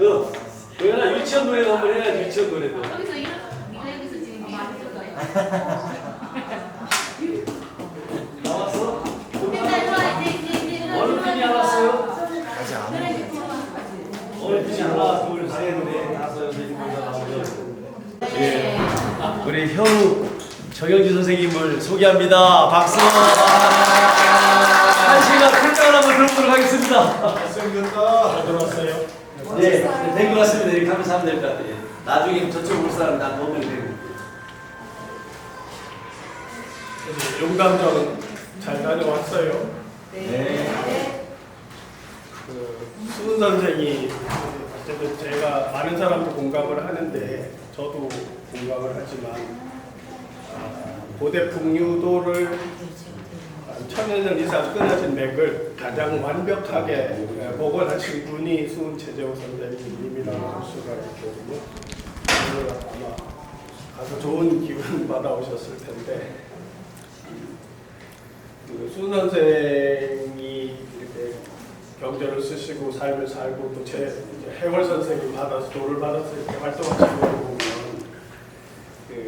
도현아 유치원 노래도 한번 해야지. 유치원 노래도. 여기서 이런 네가 여기서 지금 많이 들어가요. 나왔어? 이제 어느 팀이 나왔어요? 아직 안 오네. 어느 팀이 하나, 둘, 셋, 넷, 다섯, 여섯, 일곱, 여덟, 아홉, 열. 예. 우리 현우 정영진 선생님을 소개합니다. 박수. 한 시간 큰절 한번 들어보도록 하겠습니다. 잘생겼다. 잘 들어왔어요. 네, 된 것 같습니다. 이렇게 하면서 하면 될 것 같아요. 나중에 저쪽 올 사람 나 보면 되고. 용담전 잘 다녀왔어요. 네. 수은 선생이 어쨌든 제가 많은 사람도 공감을 하는데 저도 공감을 하지만 고대 풍류도를 1000년 이상 끊어진 맥을 가장 완벽하게 복원하신 분이 수은 최재호 선생님이라고 볼 수가 있거든요. 오늘 아마 가서 좋은 기운 받아오셨을 텐데 수은 선생이 이렇게 경전을 쓰시고 삶을 살고 또 제 해월 선생님 받아서 도를 받아서 이렇게 활동하시는 걸 보면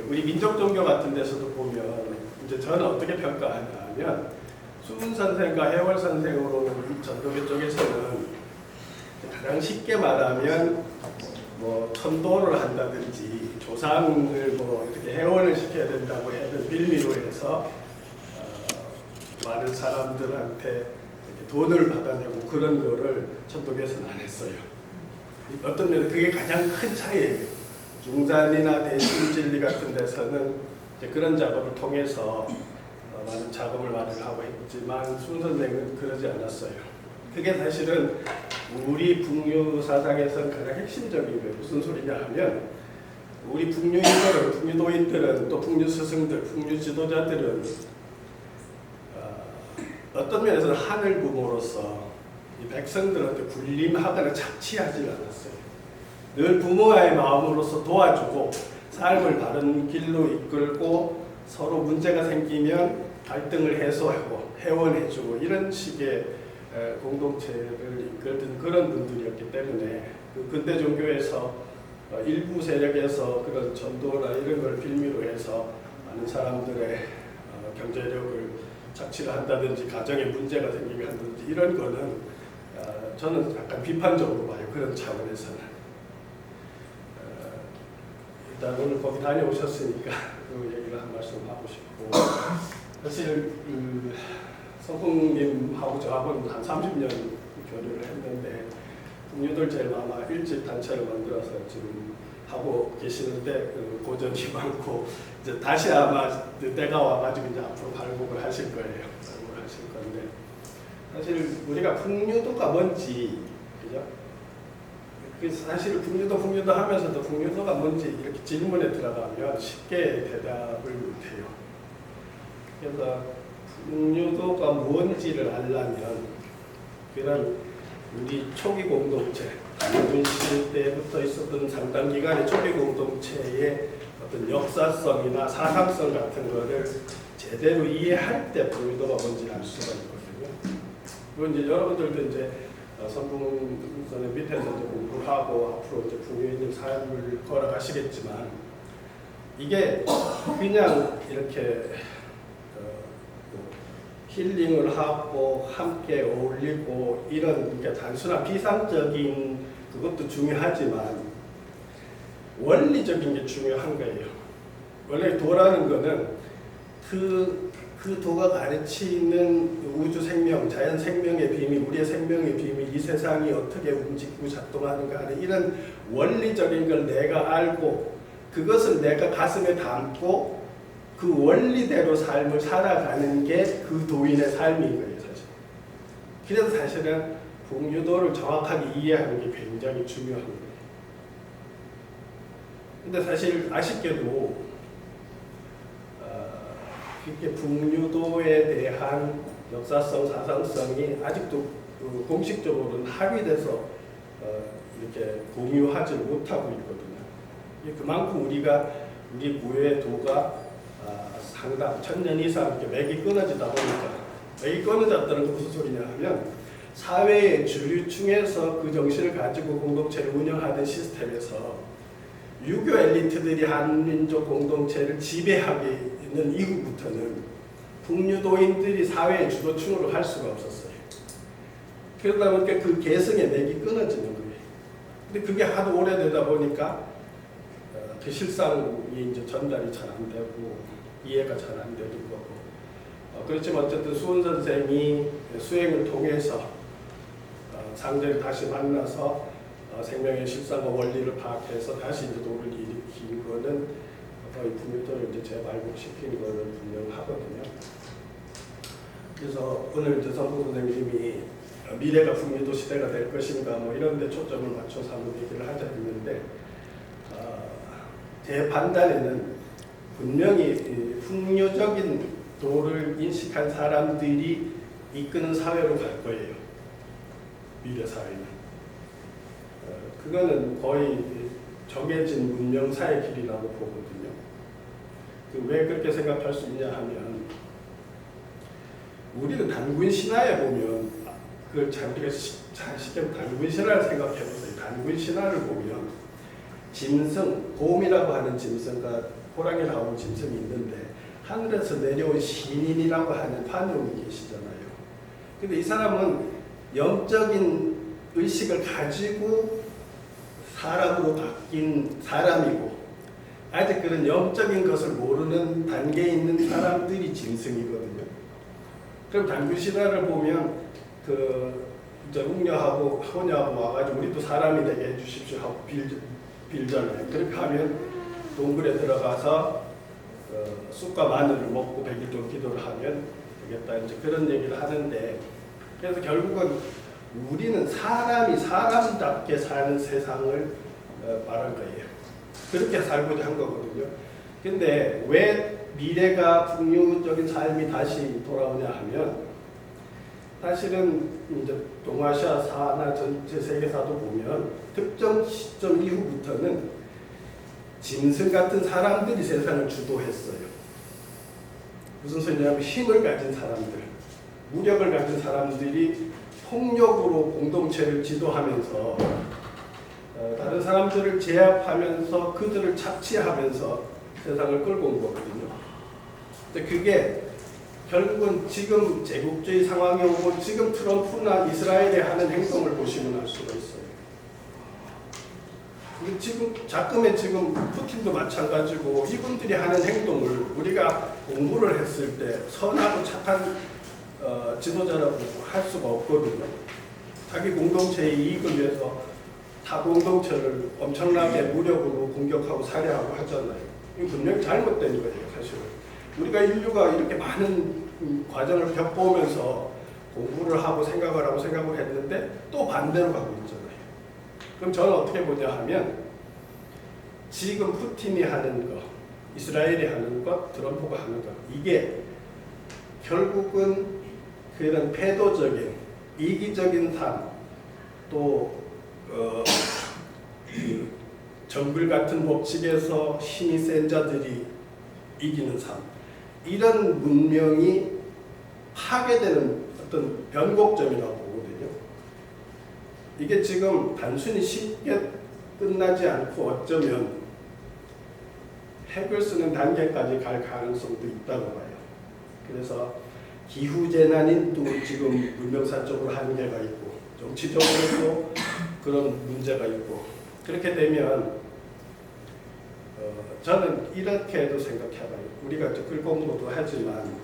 우리 민족 종교 같은 데서도 보면 이제 저는 어떻게 평가하냐면 수은 선생과 해월 선생으로는 전도교 쪽에서는 가장 쉽게 말하면 뭐 천도를 한다든지 조상을 뭐 이렇게 해원을 시켜야 된다고 해도 빌미로 해서 많은 사람들한테 이렇게 돈을 받아내고 그런 거를 천도교에서는 안 했어요. 어떤 면에 그게 가장 큰 차이예요. 중산이나 대신진리 같은 데서는 이제 그런 작업을 통해서 많은 작업을 많이 하고 했지만 수은 선생은 그러지 않았어요. 그게 사실은 우리 풍류 사상에서는 가장 핵심적인 거예요. 무슨 소리냐 하면 우리 풍류인들은, 풍류도인들은 또 풍류 스승들, 풍류 지도자들은 어떤 면에서는 하늘 부모로서 이 백성들한테 군림하거나 착취하지 않았어요. 늘 부모와의 마음으로서 도와주고 삶을 바른 길로 이끌고 서로 문제가 생기면 갈등을 해소하고 회원해주고 이런 식의 공동체를 이끌던 그런 분들이었기 때문에 그 근대 종교에서 일부 세력에서 그런 전도나 이런 걸 빌미로 해서 많은 사람들의 경제력을 착취를 한다든지 가정에 문제가 생기게 한다든지 이런 거는 저는 약간 비판적으로 봐요. 그런 차원에서는. 일단 오늘 거기 다녀오셨으니까 그 얘기를 한 말씀 하고 싶고 사실 성풍님하고 저하고는 한 30년 교류를 했는데 풍류들 제일 아마 일집 단체를 만들어서 지금 하고 계시는데 고전이 많고 이제 다시 아마 때가 와가지고 이제 앞으로 발복을 하실 거예요. 발복을 하실 건데 사실 우리가 풍류도가 뭔지 그죠? 그래서 사실 풍류도 하면서도 풍류도가 뭔지 이렇게 질문에 들어가면 쉽게 대답을 못해요. 그래서 풍류도가 뭔지를 알려면 그런 우리 초기 공동체, 강균 때부터 있었던 상당 기간의 초기 공동체의 어떤 역사성이나 사상성 같은 거를 제대로 이해할 때 풍류도가 뭔지 알 수가 있거든요. 그리고 이제 여러분들도 이제 선풍선의 밑에서 이제 공부를 하고 앞으로 이제 풍류인의 삶을 걸어가시겠지만 이게 그냥 이렇게 힐링을 하고 함께 어울리고 이런 이렇게 단순한 비상적인 그것도 중요하지만 원리적인 게 중요한 거예요. 원래 도라는 거는 그 도가 가르치는 우주 생명, 자연 생명의 비밀, 우리의 생명의 비밀, 이 세상이 어떻게 움직이고 작동하는가 하는 이런 원리적인 걸 내가 알고 그것을 내가 가슴에 담고 그 원리대로 삶을 살아가는 게 그 도인의 삶인 거예요, 사실. 그래서 사실은 풍류도를 정확하게 이해하는 게 굉장히 중요한 거예요. 근데 사실 아쉽게도 이렇게 풍류도에 대한 역사성, 사상성이 아직도 공식적으로는 합의돼서 이렇게 공유하지 못하고 있거든요. 그만큼 우리 부의 도가 상당 1000년 이상 이렇게 맥이 끊어지다 보니까 맥이 끊어졌다는 건 무슨 소리냐 하면 사회의 주류층에서 그 정신을 가지고 공동체를 운영하던 시스템에서 유교 엘리트들이 한민족 공동체를 지배하는 이후부터는 북유도인들이 사회의 주도층으로 할 수가 없었어요. 그러다 보니까 그 개성의 맥이 끊어지는 거예요. 근데 그게 하도 오래되다 보니까 그 실상이 이제 전달이 잘 안 되고 이해가 잘 안 되는 거고. 그렇지만 어쨌든 수훈 선생이 수행을 통해서 상대를 다시 만나서 생명의 실상과 원리를 파악해서 다시 이제 도를 일으킨 거는 거의 북유도를 이제 재발굴시킨 거는 분명하거든요. 그래서 오늘 이제 선부 선생님이 미래가 북유도 시대가 될 것인가 뭐 이런 데 초점을 맞춰서 한번 얘기를 하자 했는데 제 판단에는 분명히 풍요적인 도를 인식한 사람들이 이끄는 사회로 갈 거예요. 미래 사회는. 그거는 거의 정해진 문명사의 길이라고 보거든요. 왜 그렇게 생각할 수 있냐 하면 우리는 단군 신화에 보면 그걸 참 우리가 쉽게 단군 신화를 생각해 보세요. 단군 신화를 보면 짐승, 곰이라고 하는 짐승과 호랑이라고 하는 짐승이 있는데 하늘에서 내려온 신인이라고 하는 판용이 계시잖아요. 근데 이 사람은 영적인 의식을 가지고 사람으로 바뀐 사람이고 아직 그런 영적인 것을 모르는 단계에 있는 사람들이 짐승이거든요. 그럼 단군 신화를 보면 이제 웅녀하고 호녀하고 와가지고 우리도 사람이 되게 해주십시오 하고 빌잖아요. 그렇게 하면 동굴에 들어가서 쑥과 마늘을 먹고 100일 동안 기도를 하면 되겠다 이제 그런 얘기를 하는데 그래서 결국은 우리는 사람이 사람답게 사는 세상을 말한 거예요. 그렇게 살고자 한 거거든요. 근데 왜 미래가 풍요적인 삶이 다시 돌아오냐 하면 사실은 이제 동아시아사나 전체 세계사도 보면 특정 시점 이후부터는 짐승 같은 사람들이 세상을 주도했어요. 무슨 소리냐면 힘을 가진 사람들, 무력을 가진 사람들이 폭력으로 공동체를 지도하면서 다른 사람들을 제압하면서 그들을 착취하면서 세상을 끌고 온 거거든요. 근데 그게 결국은 지금 제국주의 상황이 오고 지금 트럼프나 이스라엘이 하는 행동을 보시면 알 수가 있어요. 지금 지금 푸틴도 마찬가지고 이분들이 하는 행동을 우리가 공부를 했을 때 선하고 착한 지도자라고 할 수가 없거든요. 자기 공동체의 이익을 위해서 타 공동체를 엄청나게 무력으로 공격하고 살해하고 하잖아요. 이거 분명히 잘못된 거예요, 사실은. 우리가 인류가 이렇게 많은 과정을 겪어오면서 공부를 하고 생각을 했는데 또 반대로 가고 있잖아요. 그럼 저는 어떻게 보냐 하면 지금 푸틴이 하는 것, 이스라엘이 하는 것, 트럼프가 하는 것 이게 결국은 그런 패도적인 이기적인 삶 또 정글 같은 법칙에서 힘이 센 자들이 이기는 삶 이런 문명이 파괴되는 어떤 변곡점이라고 보거든요. 이게 지금 단순히 쉽게 끝나지 않고 어쩌면 핵을 쓰는 단계까지 갈 가능성도 있다고 봐요. 그래서 기후재난인도 지금 문명사적으로 한계가 있고 정치적으로도 그런 문제가 있고 그렇게 되면 저는 이렇게도 생각해봐요. 우리가 글 공부도 하지만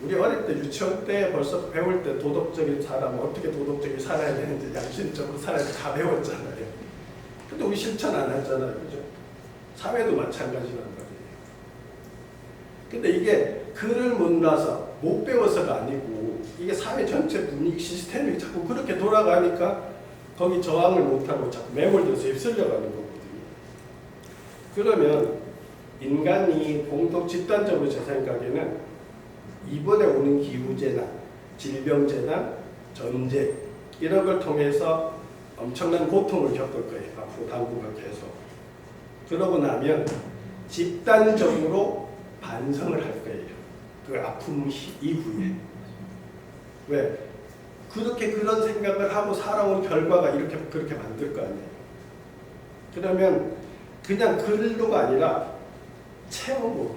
우리 어릴 때 유치원 때 벌써 배울 때 도덕적인 사람은 어떻게 도덕적이 살아야 되는지 양심적으로 살아야 되는지 다 배웠잖아요. 근데 우리 실천 안 하잖아요. 그죠? 사회도 마찬가지란 말이에요. 근데 이게 글을 몰라서 못 배워서가 아니고 이게 사회 전체 분위기 시스템이 자꾸 그렇게 돌아가니까 거기 저항을 못하고 자꾸 매몰돼서 휩쓸려가는 거거든요. 그러면 인간이 공동 집단적으로 제 생각에는 이번에 오는 기후재난, 질병재난, 전쟁 이런 걸 통해서 엄청난 고통을 겪을 거예요. 앞으로 당분간 계속. 그러고 나면 집단적으로 반성을 할 거예요. 그 아픔 이후에. 왜? 그렇게 그런 생각을 하고 살아온 결과가 이렇게 그렇게 만들 거 아니에요. 그러면 그냥 글로가 아니라 체험으로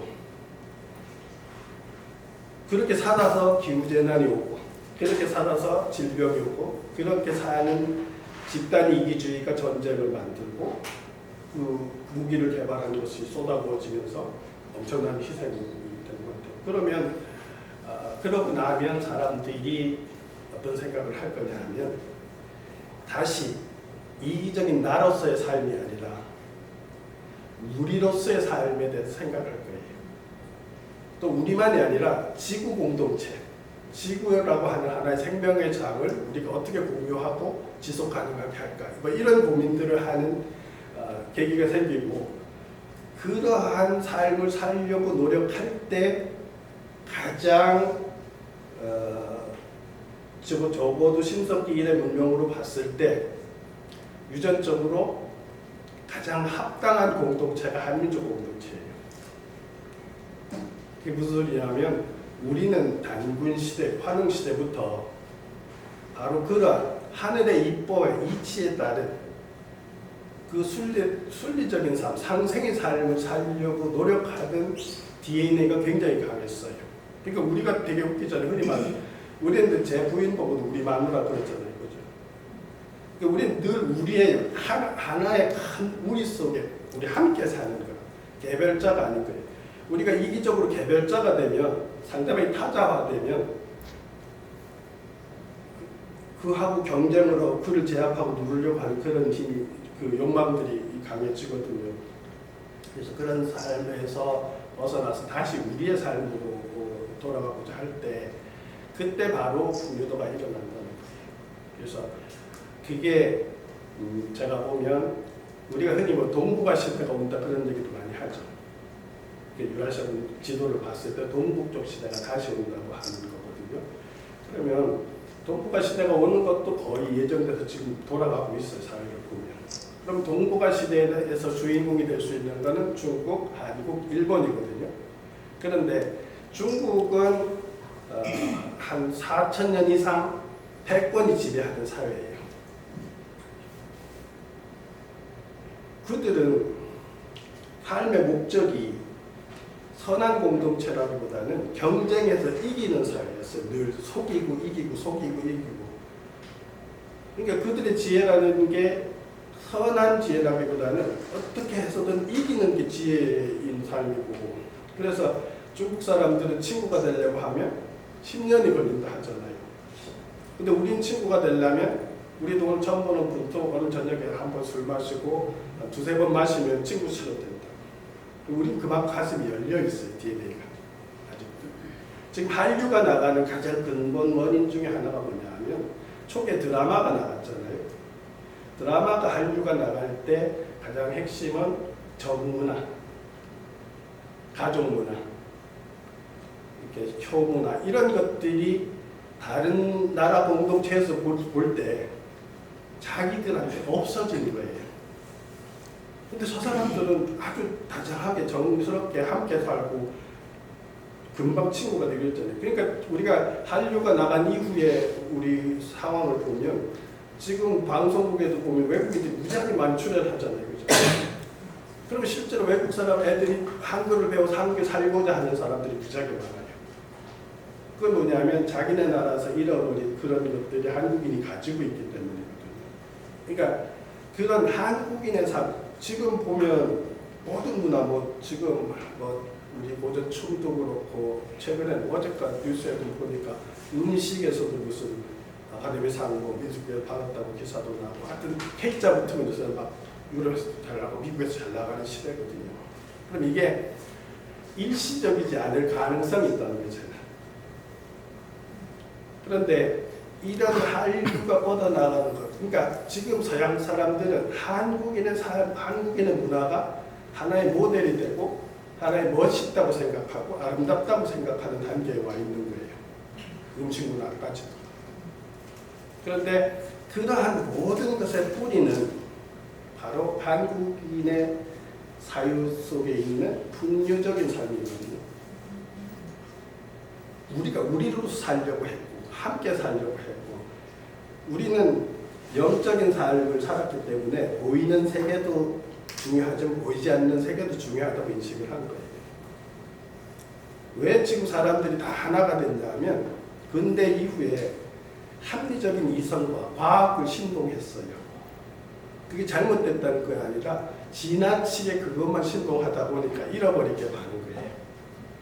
그렇게 살아서 기후재난이 오고 그렇게 살아서 질병이 오고 그렇게 사는 집단 이기주의가 전쟁을 만들고 그 무기를 개발한 것이 쏟아부어지면서 엄청난 희생이 되는 것 같아요. 그러면 그러고 나면 사람들이 어떤 생각을 할 거냐 하면 다시 이기적인 나로서의 삶이 아니라 우리로서의 삶에 대해서 생각할 거예요. 또 우리만이 아니라 지구 공동체, 지구라고 하는 하나의 생명의 장을 우리가 어떻게 공유하고 지속 가능하게 할까? 뭐 이런 고민들을 하는 계기가 생기고 그러한 삶을 살려고 노력할 때 가장 적어도 신석기 이래 문명으로 봤을 때 유전적으로 가장 합당한 공동체가 한민족 공동체예요. 그게 무슨 소리냐면 우리는 단군 시대, 환웅 시대부터 바로 그런 하늘의 이뻐의 이치에 따른 그 순리적인 삶, 상생의 삶을 살려고 노력하던 DNA가 굉장히 강했어요. 그러니까 우리가 되게 웃기잖아요. 흔히 말하는 우리는 제 부인 보고도 우리 마누라 그랬잖아요. 그죠? 그러니까 우리는 늘 우리의 하나의 큰 우리 속에 우리 함께 사는 거예요. 개별자가 아닌 거예요. 우리가 이기적으로 개별자가 되면 상대방이 타자화되면 그하고 경쟁을 하고 그를 제압하고 누르려고 하는 그런 힘이 그 욕망들이 강해지거든요. 그래서 그런 삶에서 벗어나서 다시 우리의 삶으로 돌아가고자 할 때 그때 바로 풍요도가 일어난다는 거예요. 그래서 그게 제가 보면 우리가 흔히 뭐 동북아 시대가 온다 그런 얘기도 많이 하죠. 유라시아 지도를 봤을 때 동북쪽 시대가 다시 온다고 하는 거거든요. 그러면 동북아 시대가 오는 것도 거의 예정돼서 지금 돌아가고 있어요. 사회를 보면. 그럼 동북아 시대에서 주인공이 될 수 있는 것은 중국, 한국, 일본이거든요. 그런데 중국은 한 4,000년 이상 패권이 지배하는 사회예요. 그들은 삶의 목적이 선한 공동체라기보다는 경쟁에서 이기는 사회였어요. 늘 속이고 이기고 속이고 이기고. 그러니까 그들의 지혜라는 게 선한 지혜라기보다는 어떻게 해서든 이기는 게 지혜인 삶이고. 그래서 중국 사람들은 친구가 되려고 하면 10년이 걸린다 하잖아요. 근데 우린 친구가 되려면 우리도 오늘 처음 보는 분도 오늘 저녁에 한번 술 마시고 두세 번 마시면 친구처럼 된다. 우린 그만큼 가슴이 열려 있어요. DNA가 아직도. 지금 한류가 나가는 가장 근본 원인 중에 하나가 뭐냐면 초기에 드라마가 나갔잖아요. 드라마가 한류가 나갈 때 가장 핵심은 정문화, 가족문화, 이렇게 효문화 이런 것들이 다른 나라 공동체에서 볼 때 자기들한테 없어지는 거예요. 근데 저 사람들은 아주 다정하게 정스럽게 함께 살고 금방 친구가 되기로 했잖아요. 그러니까 우리가 한류가 나간 이후에 우리 상황을 보면 지금 방송국에도 보면 외국인들이 무지하게 많이 출연하잖아요. 그죠? 그러면 실제로 외국 사람 애들이 한글을 배워서 한국에 살고자 하는 사람들이 무지하게 많아요. 그건 뭐냐면 자기네 나라에서 잃어버린 그런 것들이 한국인이 가지고 있기 때문이거든요. 그러니까 그런 한국인의 삶, 지금 보면 모든 문화, 뭐 지금 뭐 우리 고전 춤도 그렇고 최근에 어제까지 뉴스에도 보니까 음식에서도 무슨 아카데미상 뭐 민속기를 받았다고 기사도 나고 하여튼 K자 붙으면 요새 막 유럽에서 잘 나가고 미국에서 잘 나가는 시대거든요. 그럼 이게 일시적이지 않을 가능성이 있다는 거죠. 그런데 이런 한류가 뻗어나가는 것, 그러니까 지금 서양 사람들은 한국인의 문화가 하나의 모델이 되고 하나의 멋있다고 생각하고 아름답다고 생각하는 단계에 와 있는 거예요. 음식 문화까지도. 그런데 그러한 모든 것의 뿌리는 바로 한국인의 사유 속에 있는 풍요적인 삶이거든요. 우리가 우리로 살려고 했고 함께 살려고 했고 우리는 영적인 삶을 살았기 때문에 보이는 세계도 중요하지만 보이지 않는 세계도 중요하다고 인식을 한 거예요. 왜 지금 사람들이 다 하나가 됐냐면 근대 이후에 합리적인 이성과 과학을 신봉했어요. 그게 잘못됐다는 게 아니라 지나치게 그것만 신봉하다 보니까 잃어버리게 하는 거예요.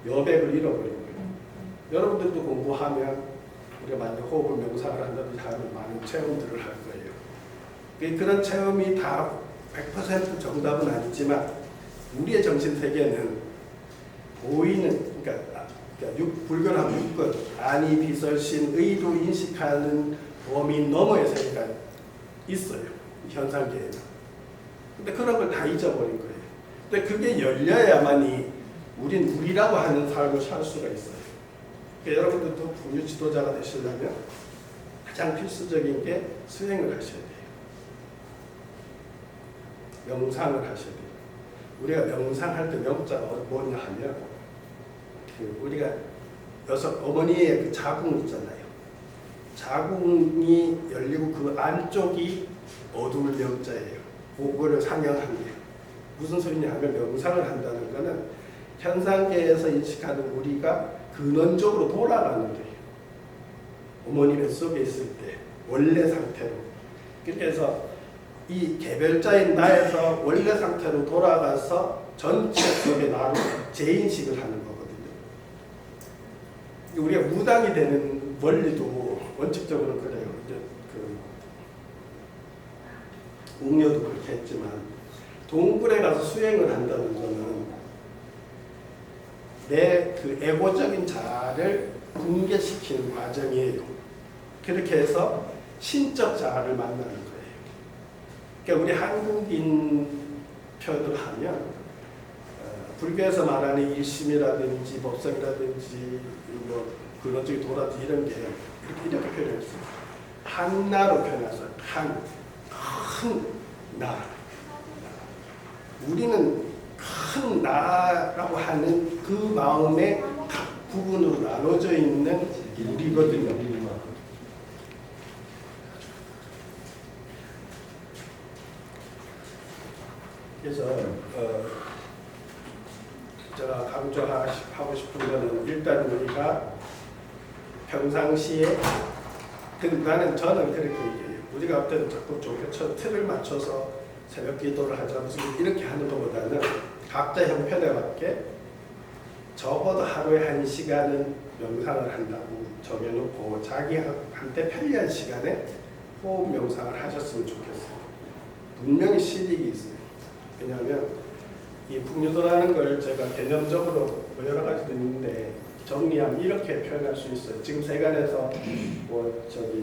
여백을 잃어버린 거예요. 여러분들도 공부하면 우리가 만약 호흡을 명상을 한다든지 하면 많은 체험들을 할 거예요. 그런 체험이 다 100% 정답은 아니지만 우리의 정신세계는 보이는 그러니까 불교는 육권, 안이, 비설신, 의로 인식하는 범위 너머의 세계가 있어요. 현상계에는. 근데 그런 걸 다 잊어버린 거예요. 근데 그게 열려야만이 우린 우리라고 하는 삶을 살 수가 있어요. 그러니까 여러분들도 분유 지도자가 되시려면 가장 필수적인 게 수행을 하셔야 돼요. 명상을 하셔야 돼요. 우리가 명상할 때 명자가 뭐냐 하면 우리가 어머니의 그 자궁 있잖아요. 자궁이 열리고 그 안쪽이 어둠을 명자예요. 그거를 상영한 게 무슨 소리냐 하면 명상을 한다는 것은 현상계에서 인식하는 우리가 근원적으로 돌아가는 거예요. 어머니 뱃속에 있을 때 원래 상태로. 그래서 이 개별자인 나에서 원래 상태로 돌아가서 전체 속에 나로 재인식을 하는 거거든요. 우리가 무당이 되는 원리도 원칙적으로 그래요. 이제 웅녀도 그렇게 했지만 동굴에 가서 수행을 한다는 거는 내 그 에고적인 자아를 붕괴시키는 과정이에요. 그렇게 해서 신적 자아를 만나는 거예요. 그러니까 우리 한국인 표현을 하면 불교에서 말하는 일심이라든지 법성이라든지 뭐 근원적인 도라지 이런 게 이렇게 표현했어요. 한나로 표현해서 큰 나. 우리는 큰 나라고 하는 그 마음의 각 부분으로 나눠져 있는 우리거든요. 그래서 제가 강조하고 싶은 거는 일단 우리가 평상시에 저는 그렇게 얘기해요. 우리가 어떤 자꾸 종교처럼 틀을 맞춰서 새벽 기도를 하자 무슨 이렇게 하는 것보다는 각자 형편에 맞게 적어도 하루에 1시간은 명상을 한다고 정해놓고 자기한테 편리한 시간에 호흡 명상을 하셨으면 좋겠어요. 분명히 실익이 있어요. 왜냐하면 이 북유도라는 걸 제가 개념적으로 여러 가지도 있는데 정리하면 이렇게 표현할 수 있어요. 지금 세간에서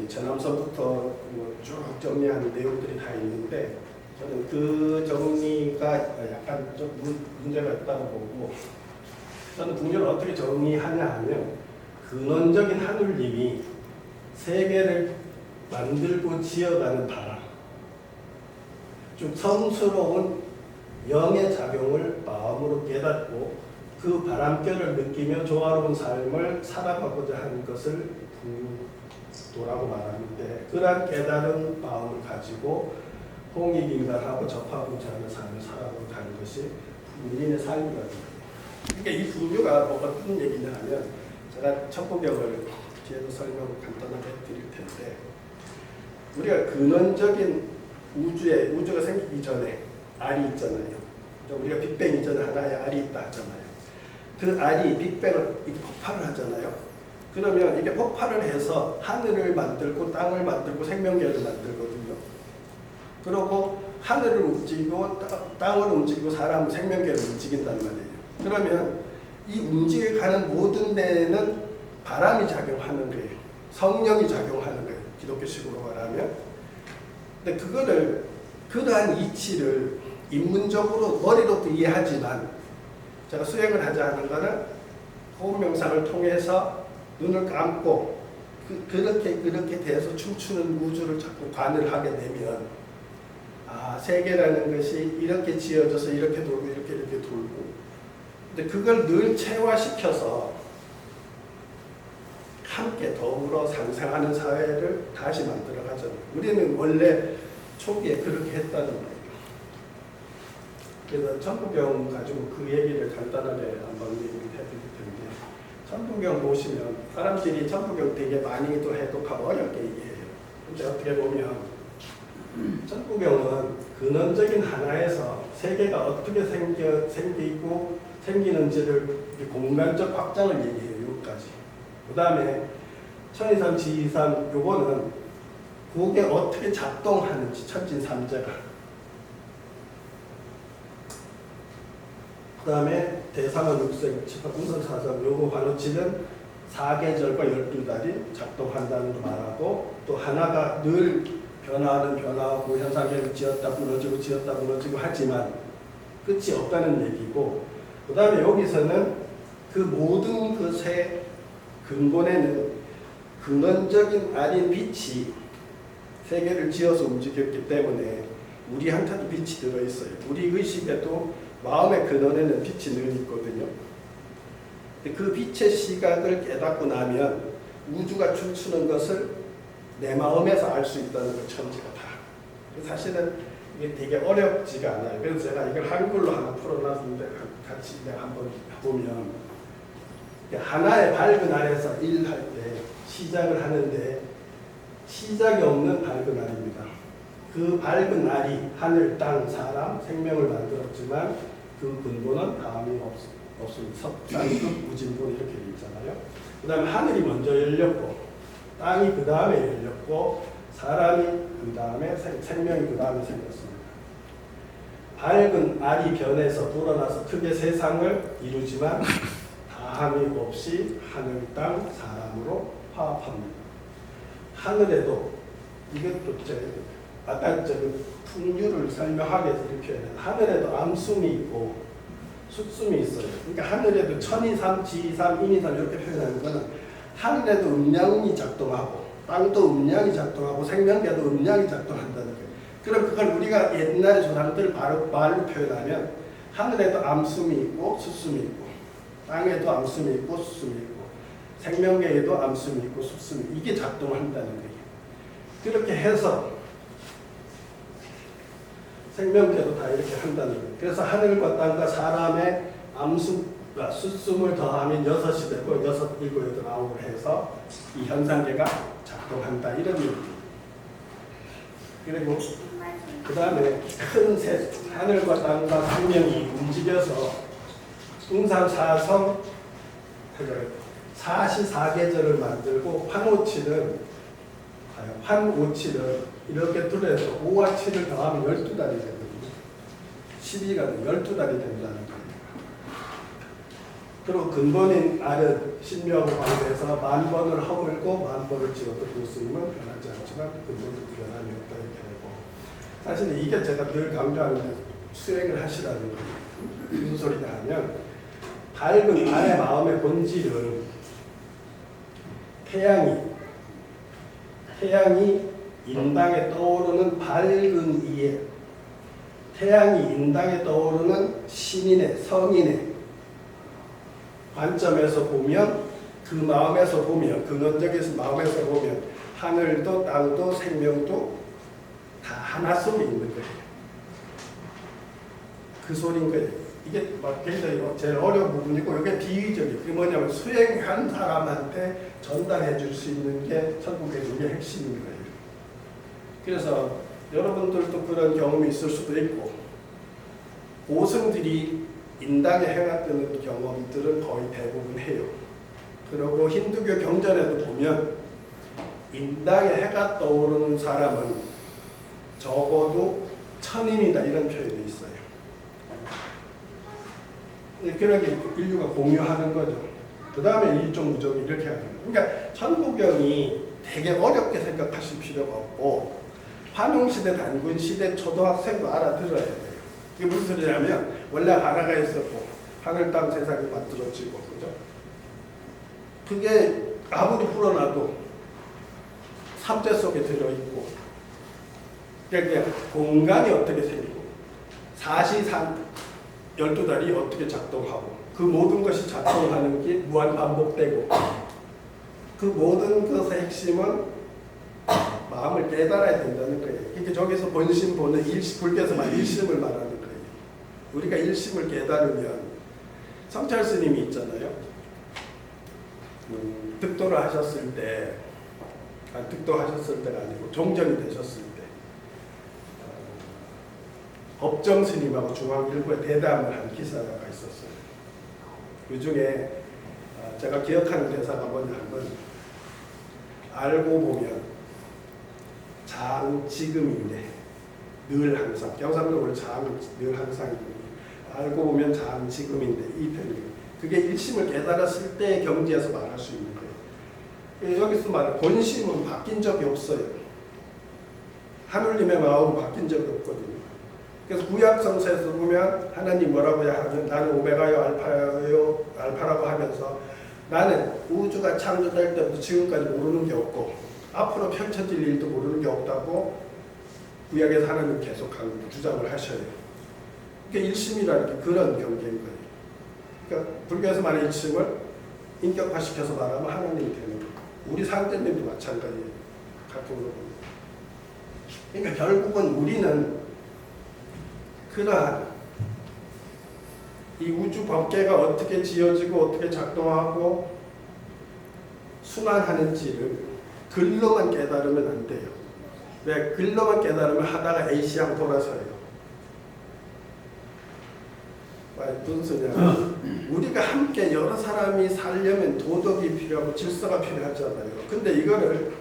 전함선부터 쭉 정리하는 내용들이 다 있는데 저는 그 정리가 약간 좀 문제가 있다고 보고 저는 북유를 어떻게 정리하냐 하면 근원적인 하느님이 세계를 만들고 지어가는 바람 좀 성스러운 영의 작용을 마음으로 깨닫고 그 바람결을 느끼며 조화로운 삶을 살아가고자 하는 것을 북유도라고 말하는데 그러한 깨달은 마음을 가지고 홍익인간하고 접하고자 하는 삶을 살아가고자 하는 것이 우리의 삶이거든요. 그러니까 이 북유가 어떤 얘기냐 하면 제가 천부경을 뒤에도 설명을 간단하게 드릴 텐데 우리가 근원적인 우주가 생기기 전에 알이 있잖아요. 우리가 빅뱅 이전에 하나의 알이 있다 하잖아요. 그 알이 빅뱅을 폭발을 하잖아요. 그러면 이게 폭발을 해서 하늘을 만들고 땅을 만들고 생명계를 만들거든요. 그리고 하늘을 움직이고 땅을 움직이고 사람은 생명계를 움직인단 말이에요. 그러면 이 움직여가는 모든 데에는 바람이 작용하는 거예요. 성령이 작용하는 거예요. 기독교식으로 말하면. 근데 그거를 그러한 이치를 인문적으로 머리로도 이해하지만 제가 수행을 하자 하는 거는 호흡 명상을 통해서 눈을 감고 그렇게 돼서 춤추는 우주를 자꾸 관을 하게 되면 세계라는 것이 이렇게 지어져서 이렇게 돌고 이렇게 돌고 근데 그걸 늘 체화시켜서 한 함께 더불어 상생하는 사회를 다시 만들어 가자. 우리는 원래 초기에 그렇게 했다는 거예요. 그래서 천부경 가지고 그 얘기를 간단하게 한번 얘기를 해드릴 텐데, 천부경 보시면 사람들이 천부경 되게 많이도 해독하고 어렵게 이해해요. 근데 어떻게 보면 천부경은 근원적인 하나에서 세계가 어떻게 생기고 생기는지를 공간적 확장을 얘기해요. 여기까지. 그 다음에 천이삼, 지이삼 요거는 그게 어떻게 작동하는지 천진삼재가. 그 다음에 대상은 육색, 우선사선 요거 관우치는 4계절과 12달이 작동한다는 거 말하고, 또 하나가 늘 변화하고 현상계를 지었다 무너지고 하지만 끝이 없다는 얘기고, 그 다음에 여기서는 그 모든 것의 근본에는 근원적인 아닌 빛이 세계를 지어서 움직였기 때문에 우리한테도 빛이 들어있어요. 우리 의식에도 마음의 근원에는 빛이 늘 있거든요. 그 빛의 시각을 깨닫고 나면 우주가 춤추는 것을 내 마음에서 알 수 있다는 걸 천지가 다. 사실은 이게 되게 어렵지가 않아요. 그래서 제가 이걸 한글로 하나 풀어놨는데 같이 내가 한번 보면, 하나의 밝은 알에서 일할 때 시작을 하는데 시작이 없는 밝은 알입니다. 그 밝은 알이 하늘, 땅, 사람, 생명을 만들었지만 그 근본은 다음이 없습니다. 석상급 무진본 이렇게 돼 있잖아요. 그 다음에 하늘이 먼저 열렸고, 땅이 그 다음에 열렸고, 사람이 그 다음에 생명이 그 다음에 생겼습니다. 밝은 알이 변해서 불어나서 크게 세상을 이루지만 다함이 없이 하늘, 땅, 사람으로 화합합니다. 하늘에도 이것도 아까 풍류를 설명하기 위해서 이렇게 표현해요. 하늘에도 암숨이 있고 숫숨이 있어요. 그러니까 하늘에도 천이삼, 지이삼, 인이삼 이렇게 표현하는 거는 하늘에도 음량이 작동하고 땅도 음량이 작동하고 생명계도 음량이 작동한다는 거예요. 그럼 그걸 우리가 옛날 조상들 말로 표현하면 하늘에도 암숨이 있고 숫숨이 있고, 땅에도 암숨이 있고 숫숨이 있고, 생명계에도 암숨이 있고 숫숨이 있고, 이게 작동한다는 거예요. 그렇게 해서 생명계도 다 이렇게 한다는 거예요. 그래서 하늘과 땅과 사람의 암숨과 숫숨을 더하면 6이 되고 6, 7, 8, 9을 해서 이 현상계가 작동한다 이런 얘기입니다. 그리고 그 다음에 큰 새, 하늘과 땅과 생명이 움직여서 응상사성 사시사계절을 만들고, 환오칠은 이렇게 둘러서 5와 7을 더하면 12달이 되거든요. 12가 12달이 된다는 거예요. 그리고 근본인 알은 신묘하고 관계해서 10,000번을 허물고 10,000번을 지어도 교수님은 변하지 않지만 근본은 변함이 없다 이렇게 되고, 사실 이게 제가 늘 강조하는데 수행을 하시라는 거예요. 무슨 소리냐 하면, 밝은 알의 마음의 본질은 태양이 인당에 떠오르는 밝은 이에, 태양이 인당에 떠오르는 신인의 성인의 관점에서 보면, 그 마음에서 보면, 근원적인 마음에서 보면 하늘도 땅도 생명도 다 하나 속에 있는 거예요. 그 소리인 거예요. 이게 굉장히 제일 어려운 부분이고, 이게 비유적이에요. 그게 뭐냐면 수행한 사람한테 전달해 줄 수 있는 게 천국의 핵심인 거예요. 그래서 여러분들도 그런 경험이 있을 수도 있고, 고승들이 인당에 행했던 경험들은 거의 대부분 해요. 그리고 힌두교 경전에도 보면 인당에 해가 떠오르는 사람은 적어도 천인이다 이런 표현이 있어요. 그렇게 인류가 공유하는 거죠. 그 다음에 일종무적이 이렇게 하는 거예요. 그러니까 천부경이 되게 어렵게 생각하실 필요가 없고, 환웅시대, 단군시대 초등학생도 알아들어야 돼요. 이게 무슨 소리냐면, 원래 하나가 있었고 하늘, 땅, 세상이 만들어지고, 그죠? 그게 아무리 풀어놔도 삼재 속에 들어있고, 그러니까 공간이 어떻게 생기고, 사시상 12달이 어떻게 작동하고, 그 모든 것이 작동하는 게 무한 반복되고, 그 모든 것의 핵심은 마음을 깨달아야 된다는 거예요. 그러니까 저기서 본심 보는 불교에서 일심을 말하는 거예요. 우리가 일심을 깨달으면 성찰 스님이 있잖아요. 득도를 하셨을 때, 득도하셨을 때가 아니고 종정이 되셨을 때 법정 스님하고 중앙일보에 대담을 한 기사가 있었어요. 그 중에 제가 기억하는 대사가 뭐냐면 알고 보면 장 지금인데 늘 항상 경상도로 장늘 항상 알고 보면 장 지금인데 이 편이 그게 일심을 깨달았을 때의 경지에서 말할 수 있는 거예요. 여기서 말하는 본심은 바뀐 적이 없어요. 하느님의 마음은 바뀐 적이 없거든요. 그래서 구약 성서에서 보면 하나님 뭐라고 하면 나는 오메가요 알파라고 하면서 나는 우주가 창조될 때부터 지금까지 모르는 게 없고 앞으로 펼쳐질 일도 모르는 게 없다고 구약에서 하나님 계속 주장을 하셔요. 그게 일심이라는 게 그런 경계인 거예요. 그러니까 불교에서 말하는 일심을 인격화시켜서 말하면 하나님이 되는 거예요. 우리 상제님도 마찬가지예요. 같은 거 보면. 그러니까 결국은 우리는 그러한 이 우주 법계가 어떻게 지어지고 어떻게 작동하고 순환하는지를 글로만 깨달으면 안 돼요. 왜? 글로만 깨달으면 하다가 A시향 돌아서요. 무슨 소리냐? 우리가 함께 여러 사람이 살려면 도덕이 필요하고 질서가 필요하잖아요. 근데 이거를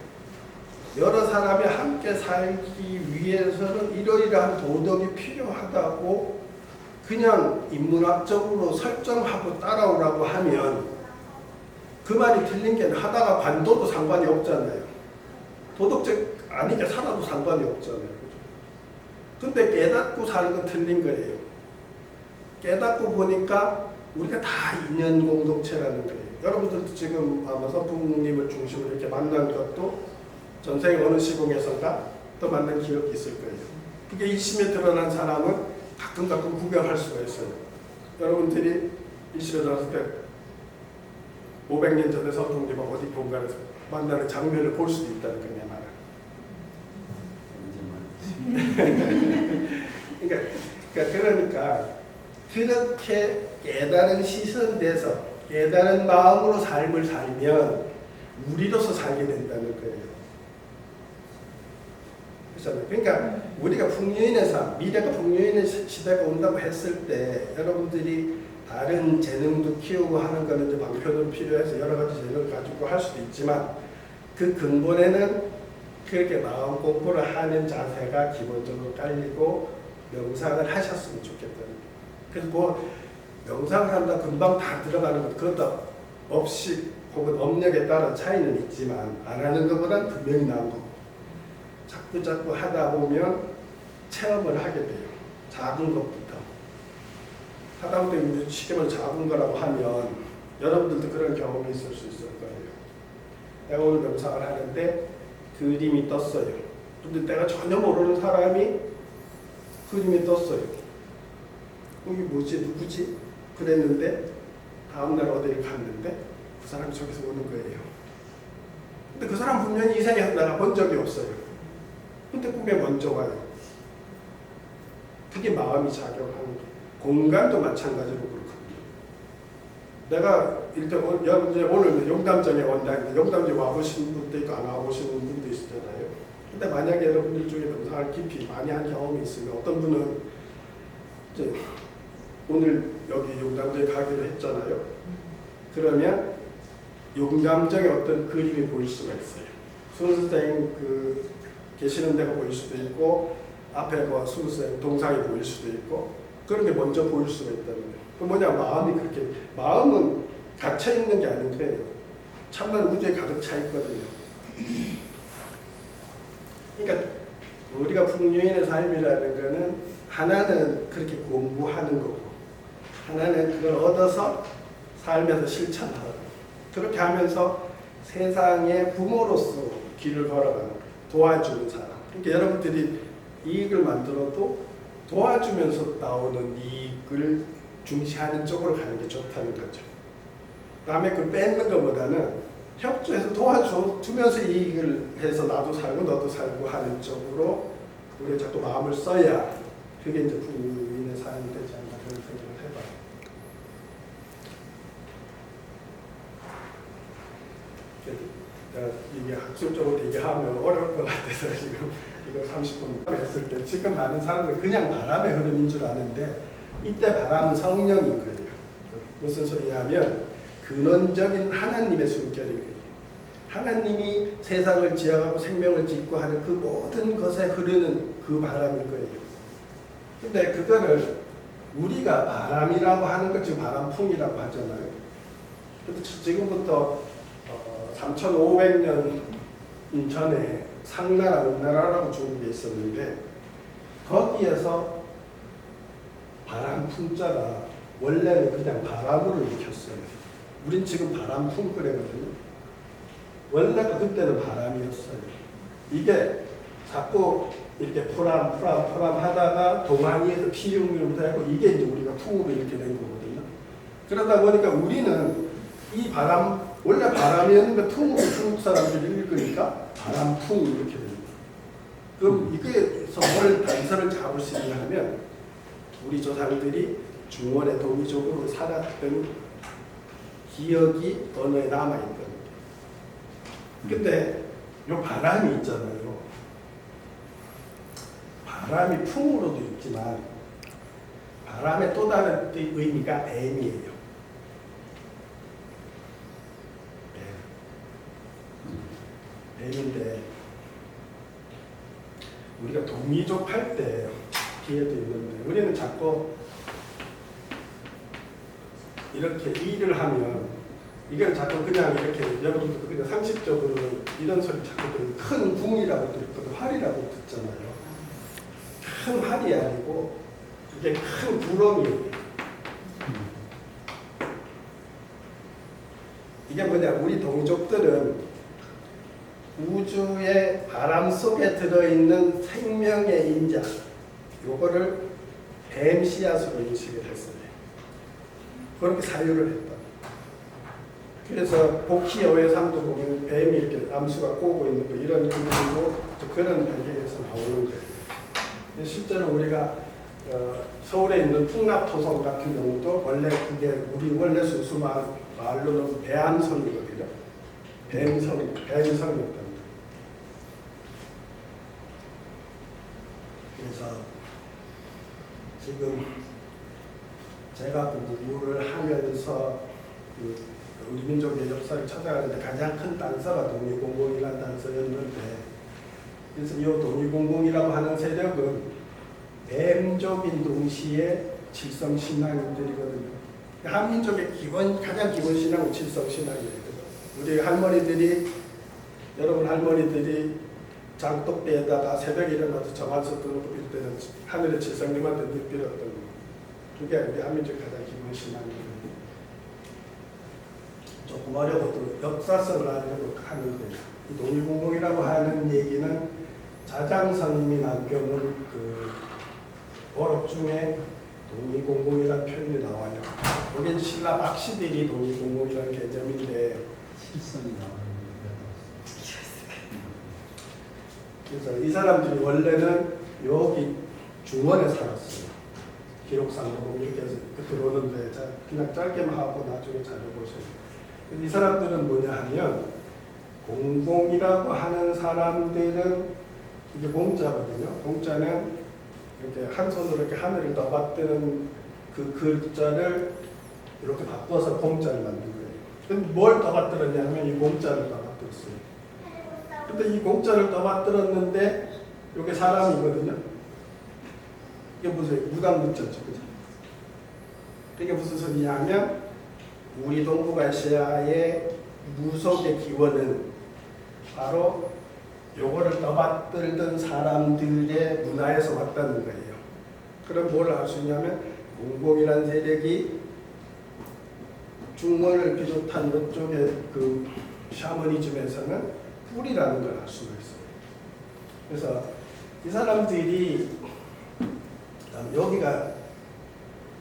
여러 사람이 함께 살기 위해서는 이러이러한 도덕이 필요하다고 그냥 인문학적으로 설정하고 따라오라고 하면 그 말이 틀린 게 아니라 하다가 관둬도 상관이 없잖아요. 도덕적 아니게 살아도 상관이 없잖아요. 근데 깨닫고 사는 건 틀린 거예요. 깨닫고 보니까 우리가 다 인연 공동체라는 거예요. 여러분들도 지금 아마 선풍님을 중심으로 이렇게 만난 것도 전생에 어느 시공에선가 또 만난 기억이 있을 거예요. 그게 일심에 드러난 사람은 가끔 구경할 수가 있어요. 여러분들이 일심에 들어갔을 때 500년 전에 선풍님하고 어디 공간에서 만나는 장면을 볼 수도 있다는 거냐 말은. 그러니까 그렇게 깨달은 시선돼서 깨달은 마음으로 삶을 살면 우리로서 살게 된다는 거예요. 그러니까 우리가 풍요인의 삶, 미래가 풍요인의 시대가 온다고 했을 때 여러분들이 다른 재능도 키우고 하는 거는 이제 방편은 필요해서 여러 가지 재능을 가지고 할 수도 있지만 그 근본에는 그렇게 마음 공부를 하는 자세가 기본적으로 깔리고 명상을 하셨으면 좋겠다는 거예요. 그래서 뭐 명상을 한다 금방 다 들어가는 것 그것도 없이 혹은 업력에 따라 차이는 있지만 안 하는 것보다는 분명히 나은 거고 자꾸 하다 보면 체험을 하게 돼요. 작은 것부터. 하다 보면 쉽게 말해 작은 거라고 하면 여러분들도 그런 경험이 있을 수 있을 거예요. 내가 오늘 명상을 하는데 그림이 떴어요. 근데 내가 전혀 모르는 사람이 그림이 떴어요. 이게 뭐지? 누구지? 그랬는데 다음날 어디를 갔는데 그 사람이 저기서 오는 거예요. 근데 그 사람 분명히 이 생에 내가 본 적이 없어요. 근데 꿈에 먼저 와요. 그게 마음이 작용하는 거예요. 공간도 마찬가지로 그렇거든요. 내가 일단 오늘 용담정에 온다는데 용담정에 와보신 분도 있고 안 와보신 분도 있잖아요. 근데 만약에 여러분들 중에 명상을 깊이 많이 한 경험이 있으면 어떤 분은 이제 오늘 여기 용담정에 가기로 했잖아요. 그러면 용담정에 어떤 그림이 보일 수가 있어요. 수선생 계시는 데가 보일 수도 있고 앞에 수선생 동상이 보일 수도 있고 그런 게 먼저 보일 수가 있다는 거예요. 그 뭐냐 마음이 그렇게 마음은 갇혀 있는 게 아닌 거예요. 참난 우주에 가득 차 있거든요. 그러니까 우리가 풍요인의 삶이라는 거는 하나는 그렇게 공부하는 거고 하나는 그걸 얻어서 삶에서 실천하고 그렇게 하면서 세상의 부모로서 길을 걸어가는 도와주는 사람. 그러니까 여러분들이 이익을 만들어도 도와주면서 나오는 이익을 중시하는 쪽으로 가는 게 좋다는 거죠. 남의 걸 뺏는 것보다는 협조해서 도와주면서 이익을 해서 나도 살고 너도 살고 하는 쪽으로 우리가 자꾸 마음을 써야 그게 이제 부인의 삶이 되지 않나 그런 생각을 해봐요. 이게 학술적으로 얘기하면 어려울 것 같아서 지금 이거 30분 했을 때 지금 많은 사람들이 그냥 바람의 흐름인 줄 아는데 이때 바람은 성령인 거예요. 무슨 소리냐면 근원적인 하나님의 숨결인 거예요. 하나님이 세상을 지어가고 생명을 짓고 하는 그 모든 것에 흐르는 그 바람일 거예요. 근데 그거를 우리가 바람이라고 하는 걸 지금 바람풍이라고 하잖아요. 근데 지금부터 3,500년 전에 상나라, 음나라라고 중국에 있었는데 거기에서 바람풍자가 원래는 그냥 바람으로 익혔어요. 우린 지금 바람풍 그래거든요. 원래가 그때는 바람이었어요. 이게 자꾸 이렇게 풀람 하다가 동안이에서 피용으로 되고 이게 이제 우리가 풍으로 이렇게 된 거거든요. 그러다 보니까 우리는 이 바람 원래 바람이었는데 풍으로 중국 사람들이 읽으니까 바람풍 이렇게 됩니다. 그럼 이게서 뭘 단서를 잡을 수 있냐 하면 우리 조상들이 중원의 동이족으로 살았던 기억이 언어에 남아있는 겁니다. 근데 요 바람이 있잖아요. 바람이 풍으로도 있지만 바람의 또 다른 의미가 M이에요. M인데 우리가 동이족 할 때 뒤에도 있는데 우리는 자꾸 이렇게 일을 하면 이걸 자꾸 그냥 이렇게 여러분들도 그냥 상식적으로 이런 소리 자꾸 들으면 큰 궁이라고 듣거든 활이라고 듣잖아요. 큰 활이 아니고 이게 큰 구렁이에요. 이게 뭐냐 우리 동족들은 우주의 바람 속에 들어있는 생명의 인자 요거를 뱀 씨앗으로 인식을 했어요. 그렇게 사유를 했다. 그래서 복희 여회상도 보면 뱀이 이렇게 암수가 꼬고 있는 거 이런 그림도 그런 배경에서 나오는 거예요. 실제로 우리가 서울에 있는 풍납토성 같은 경우도 원래 그게 우리 원래 순수 말로는 배암성이거든요. 뱀성이었답니다. 그래서 지금 제가 공부를 하면서 우리 민족의 역사를 찾아가는데 가장 큰 단서가 독립공공이라는 단서였는데 그래서 이 독립공공이라고 하는 세력은 뱀족인 동시에 칠성신앙인들이거든요. 한민족의 가장 기본 신앙은 칠성신앙이에요. 우리 할머니들이 여러분 할머니들이 장독대에다가 새벽에 일어나서 정한석 들어오고 빌 때는 하늘의 칠성님한테 늘 빌었던 거. 그게 우리 한민족의 가장 기본 신앙이에요. 조금 어려워도 역사성을 알려고 하는데 이 독립공공이라고 하는 얘기는 자장스님이 남겨놓은 그 어록 중에 독립공공이라는 표현이 나와요. 여기 신라 박씨들이 독립공공이라는 개념인데 실성이 나와요. 그래서 이 사람들이 원래는 여기 중원에 살았어요. 기록상으로 이렇게 해서 들어오는데 그냥 짧게만 하고 나중에 찾아보세요. 이 사람들은 뭐냐 하면 공공이라고 하는 사람들은 이게 공자거든요. 공자는 이렇게 한 손으로 이렇게 하늘을 떠받드는 그 글자를 이렇게 바꿔서 공자를 만든 거예요. 그럼 뭘 떠받들었냐면 이 공자를 떠받들었어요. 근데 이 공자를 떠받들었는데 이게 사람이거든요. 이게 무슨 무당문자죠, 그죠? 이게 무슨 소리냐면 우리 동북아시아의 무속의 기원은 바로 요거를 떠받들던 사람들의 문화에서 왔다는 거예요. 그럼 뭘 알 수 있냐면 공공이라는 세력이 중원을 비롯한 이쪽의 그 샤머니즘에서는 뿌리라는 걸 알 수가 있어요. 그래서 이 사람들이 여기가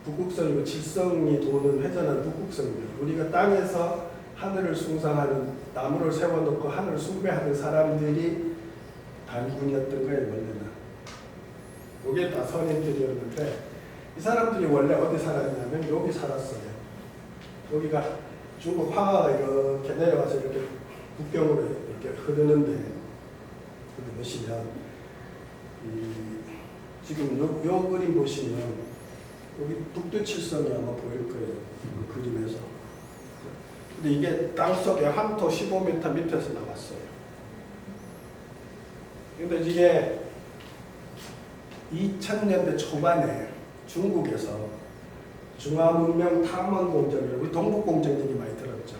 북극성이고 직성이 도는 회전한 북극성입니다. 우리가 땅에서 하늘을 숭상하는 나무를 세워놓고 하늘을 숭배하는 사람들이 단군이었던 거예요. 원래는. 이게 다 선인들이었는데 이 사람들이 원래 어디 살았냐면 여기 살았어요. 여기가 중국 황하가 이렇게 내려가서 이렇게 국경으로 이렇게 흐르는데 여기 보시면 지금 요 그림 보시면 여기 북두칠성이 아마 보일 거예요. 그 그림에서. 근데 이게 땅속에 황토 15m 밑에서 나왔어요. 근데 이게 2000년대 초반에 중국에서 중화문명 탐험공정이라고 우리 동북공정 얘기 많이 들었죠.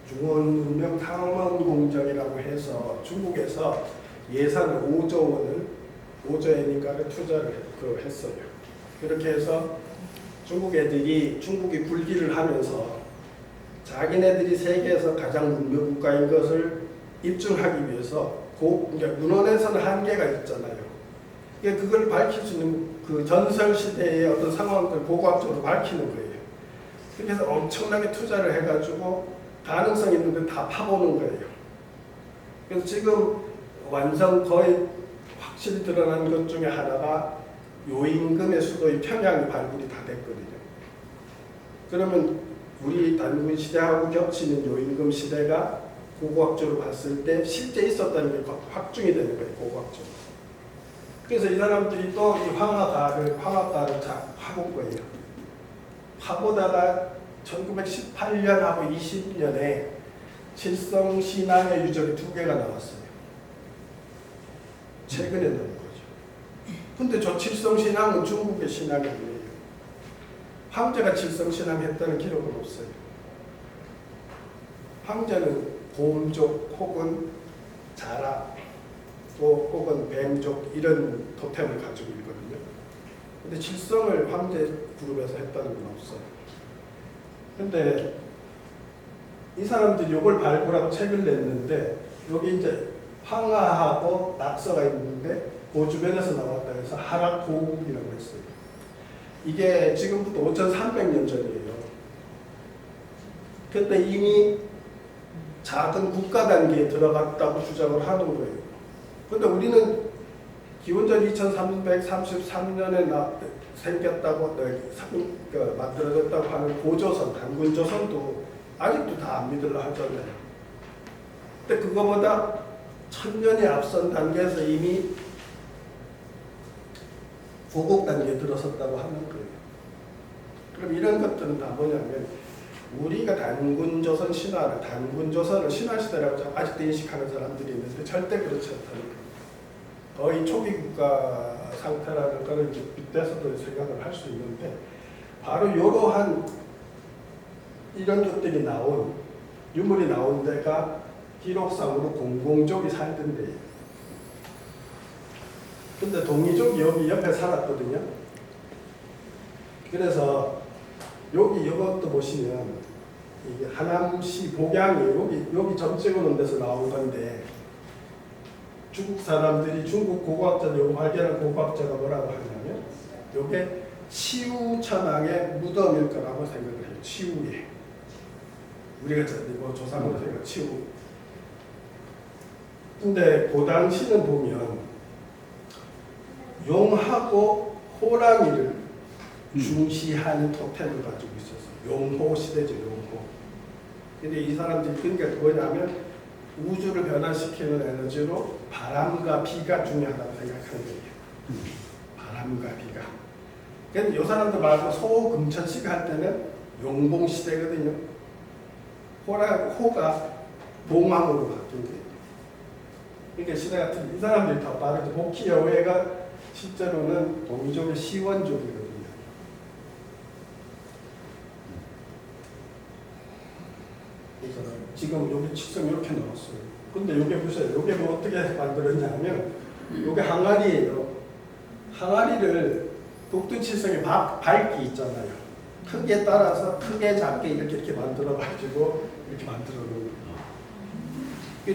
중화문명 탐험공정이라고 해서 중국에서 예산 5조 원을 5조 엔인가를 투자를 했어요. 그렇게 해서 중국 애들이 중국이 굴기를 하면서 자기네들이 세계에서 가장 문명 국가인 것을 입증하기 위해서 그러니까 문헌에서는 한계가 있잖아요. 그걸 밝힐 수 있는 그 전설 시대의 어떤 상황들 고고학적으로 밝히는 거예요. 그래서 엄청나게 투자를 해가지고 가능성 있는 데 다 파보는 거예요. 그래서 지금 완성 거의 확실히 드러난 것 중에 하나가 요임금의 수도인 평양이 발굴이 다 됐거든요. 그러면 우리 단군 시대하고 겹치는 요임금 시대가 고고학적으로 봤을 때 실제 있었다는 게 확증이 되는 거예요. 고고학적으로. 그래서 이 사람들이 또 이 황하가를 파본 거예요. 파보다가 1918년하고 20년에 칠성신앙의 유적이 2개가 나왔어요. 최근에 나온 거죠. 근데 저 칠성신앙은 중국의 신앙이 아니에요. 황제가 칠성신앙 했다는 기록은 없어요. 황제는 곰족 혹은 자라 또 혹은 뱀족 이런 토템을 가지고 있거든요. 근데 칠성을 황제 그룹에서 했다는 건 없어요. 근데 이 사람들이 이걸 발굴하고 책을 냈는데 여기 이제 황하하고 낙서가 있는데 그 주변에서 나왔다 해서 하락고국이라고 했어요. 이게 지금부터 5300년 전이에요. 근데 이미 작은 국가 단계에 들어갔다고 주장을 하는 거예요. 근데 우리는 기원전 2333년에 생겼다고 만들어졌다고 하는 고조선, 단군조선도 아직도 다 안 믿으려 하잖아요. 근데 그거보다 1000년이 앞선 단계에서 이미 고국 단계에 들어섰다고 하는 거예요. 그럼 이런 것들은 다 뭐냐면 우리가 단군조선 신화를 단군조선을 신화시대라고 아직도 인식하는 사람들이 있는데 절대 그렇지 않다는 거예요. 거의 초기 국가 상태라는 거를 이제 빗대서도 생각을 할 수 있는데 바로 이러한 이런 것들이 나온 유물이 나온 데가 기록상으로 공공족이 살던 데예요. 근데 동이족이 여기 옆에 살았거든요. 그래서 여기 이것도 보시면 이게 하남시 복양이 여기 점 찍어놓은 데서 나온 건데 중국 사람들이 중국 고고학자 여기 발견한 고고학자가 뭐라고 하냐면 이게 치우천왕의 무덤일 거라고 생각을 해요. 치우에 우리가 뭐 조상으로 생각 치우. 근데 그 당시는 보면 용하고 호랑이를 중시하는 토템을 가지고 있었어요. 용호 시대죠, 용호. 근데 이 사람들이 그러니까 뭐냐면 우주를 변화시키는 에너지로 바람과 비가 중요하다고 생각하는 거예요. 바람과 비가. 근데 이 사람들 말고 소금천식 할 때는 용봉 시대거든요. 호가 봉황으로 바뀐 거예요. 그러니까 시대가 틀린 이 사람들이 더 빠르죠. 복희여회가 실제로는 동이족의 시원족이거든요. 그래서 지금 여기 칠성 이렇게 나왔어요. 근데 이게 보세요. 이게 뭐 어떻게 만들었냐면 이게 항아리예요. 항아리를 북두칠성의 밝기 있잖아요. 크기에 따라서 크게 작게 이렇게 만들어 가지고 이렇게 만들어 놓은 거예요.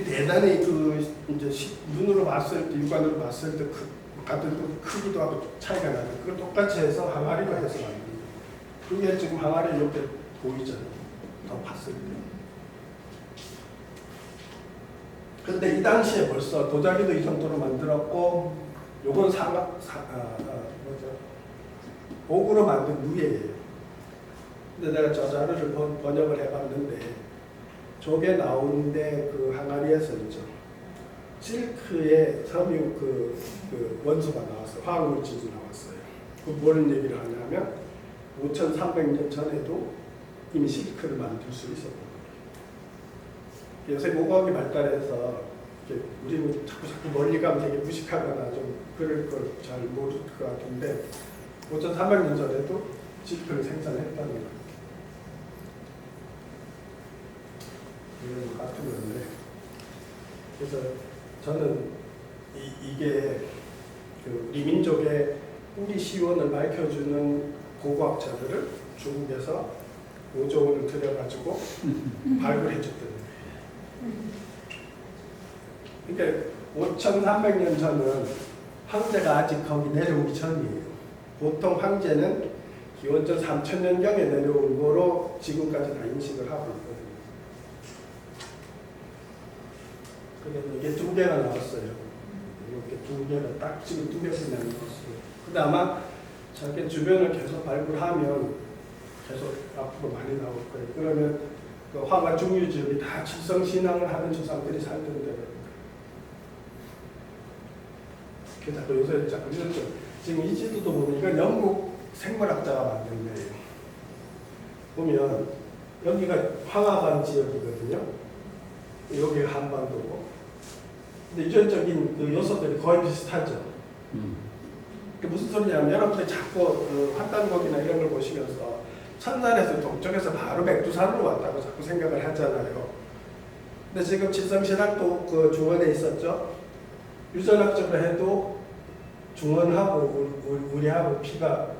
대단히 이제 눈으로 봤을 때 육안으로 봤을 때 같은 크기도 하고 차이가 나요. 그걸 똑같이 해서 항아리로 해서 만든 거예요. 그게 지금 항아리 이렇게 보이잖아요. 더 봤을 때. 근데 이 당시에 벌써 도자기도 이 정도로 만들었고, 요건 옥으로 만든 누에예요. 근데 내가 저 자료를 번역을 해봤는데, 저게 나오는데 그 항아리에서죠. 실크의 섬유 그 원소가 나왔어요. 화학물질이 나왔어요. 그 뭐는 얘기를 하냐면 5,300년 전에도 이미 실크를 만들 수 있었던 거예요. 요새 모과학이 발달해서 우리는 자꾸 멀리 가면 되게 무식하거나 좀 그럴 걸 잘 모를 것 같은데 5,300년 전에도 실크를 생산했다는 거예요. 이런 같은 건데, 그래서 저는 이게 우리 민족의 뿌리 시원을 밝혀주는 고고학자들을 중국에서 5조 원을 들여가지고 발굴해줬던 거예요. 그러니까 5,300년 전은 황제가 아직 거기 내려오기 전이에요. 보통 황제는 기원전 3,000년경에 내려온 거로 지금까지 다 인식을 하고 있거든요. 그래서 이게 2개가 나왔어요. 이렇게 2개가 딱 지금 2개씩 나왔어요. 근데 아마 자기 주변을 계속 발굴하면 계속 앞으로 많이 나올 거예요. 그러면 그 화가 중류 지역이 다 칠성신앙을 하는 조상들이 살던 데거든요. 그래서 요새 자꾸 이랬죠. 지금 이 지도도 보면 이건 영국 생물학자가 만든 거예요. 보면 여기가 황하관 지역이거든요. 여기가 한반도고. 근데 유전적인 그 요소들이 거의 비슷하죠. 그게 무슨 소리냐면 여러분들이 자꾸 그 환단곡이나 이런 걸 보시면서 천산에서 동쪽에서 바로 백두산으로 왔다고 자꾸 생각을 하잖아요. 근데 지금 칠성신학도 그 중원에 있었죠. 유전학적으로 해도 중원하고 우리하고 피가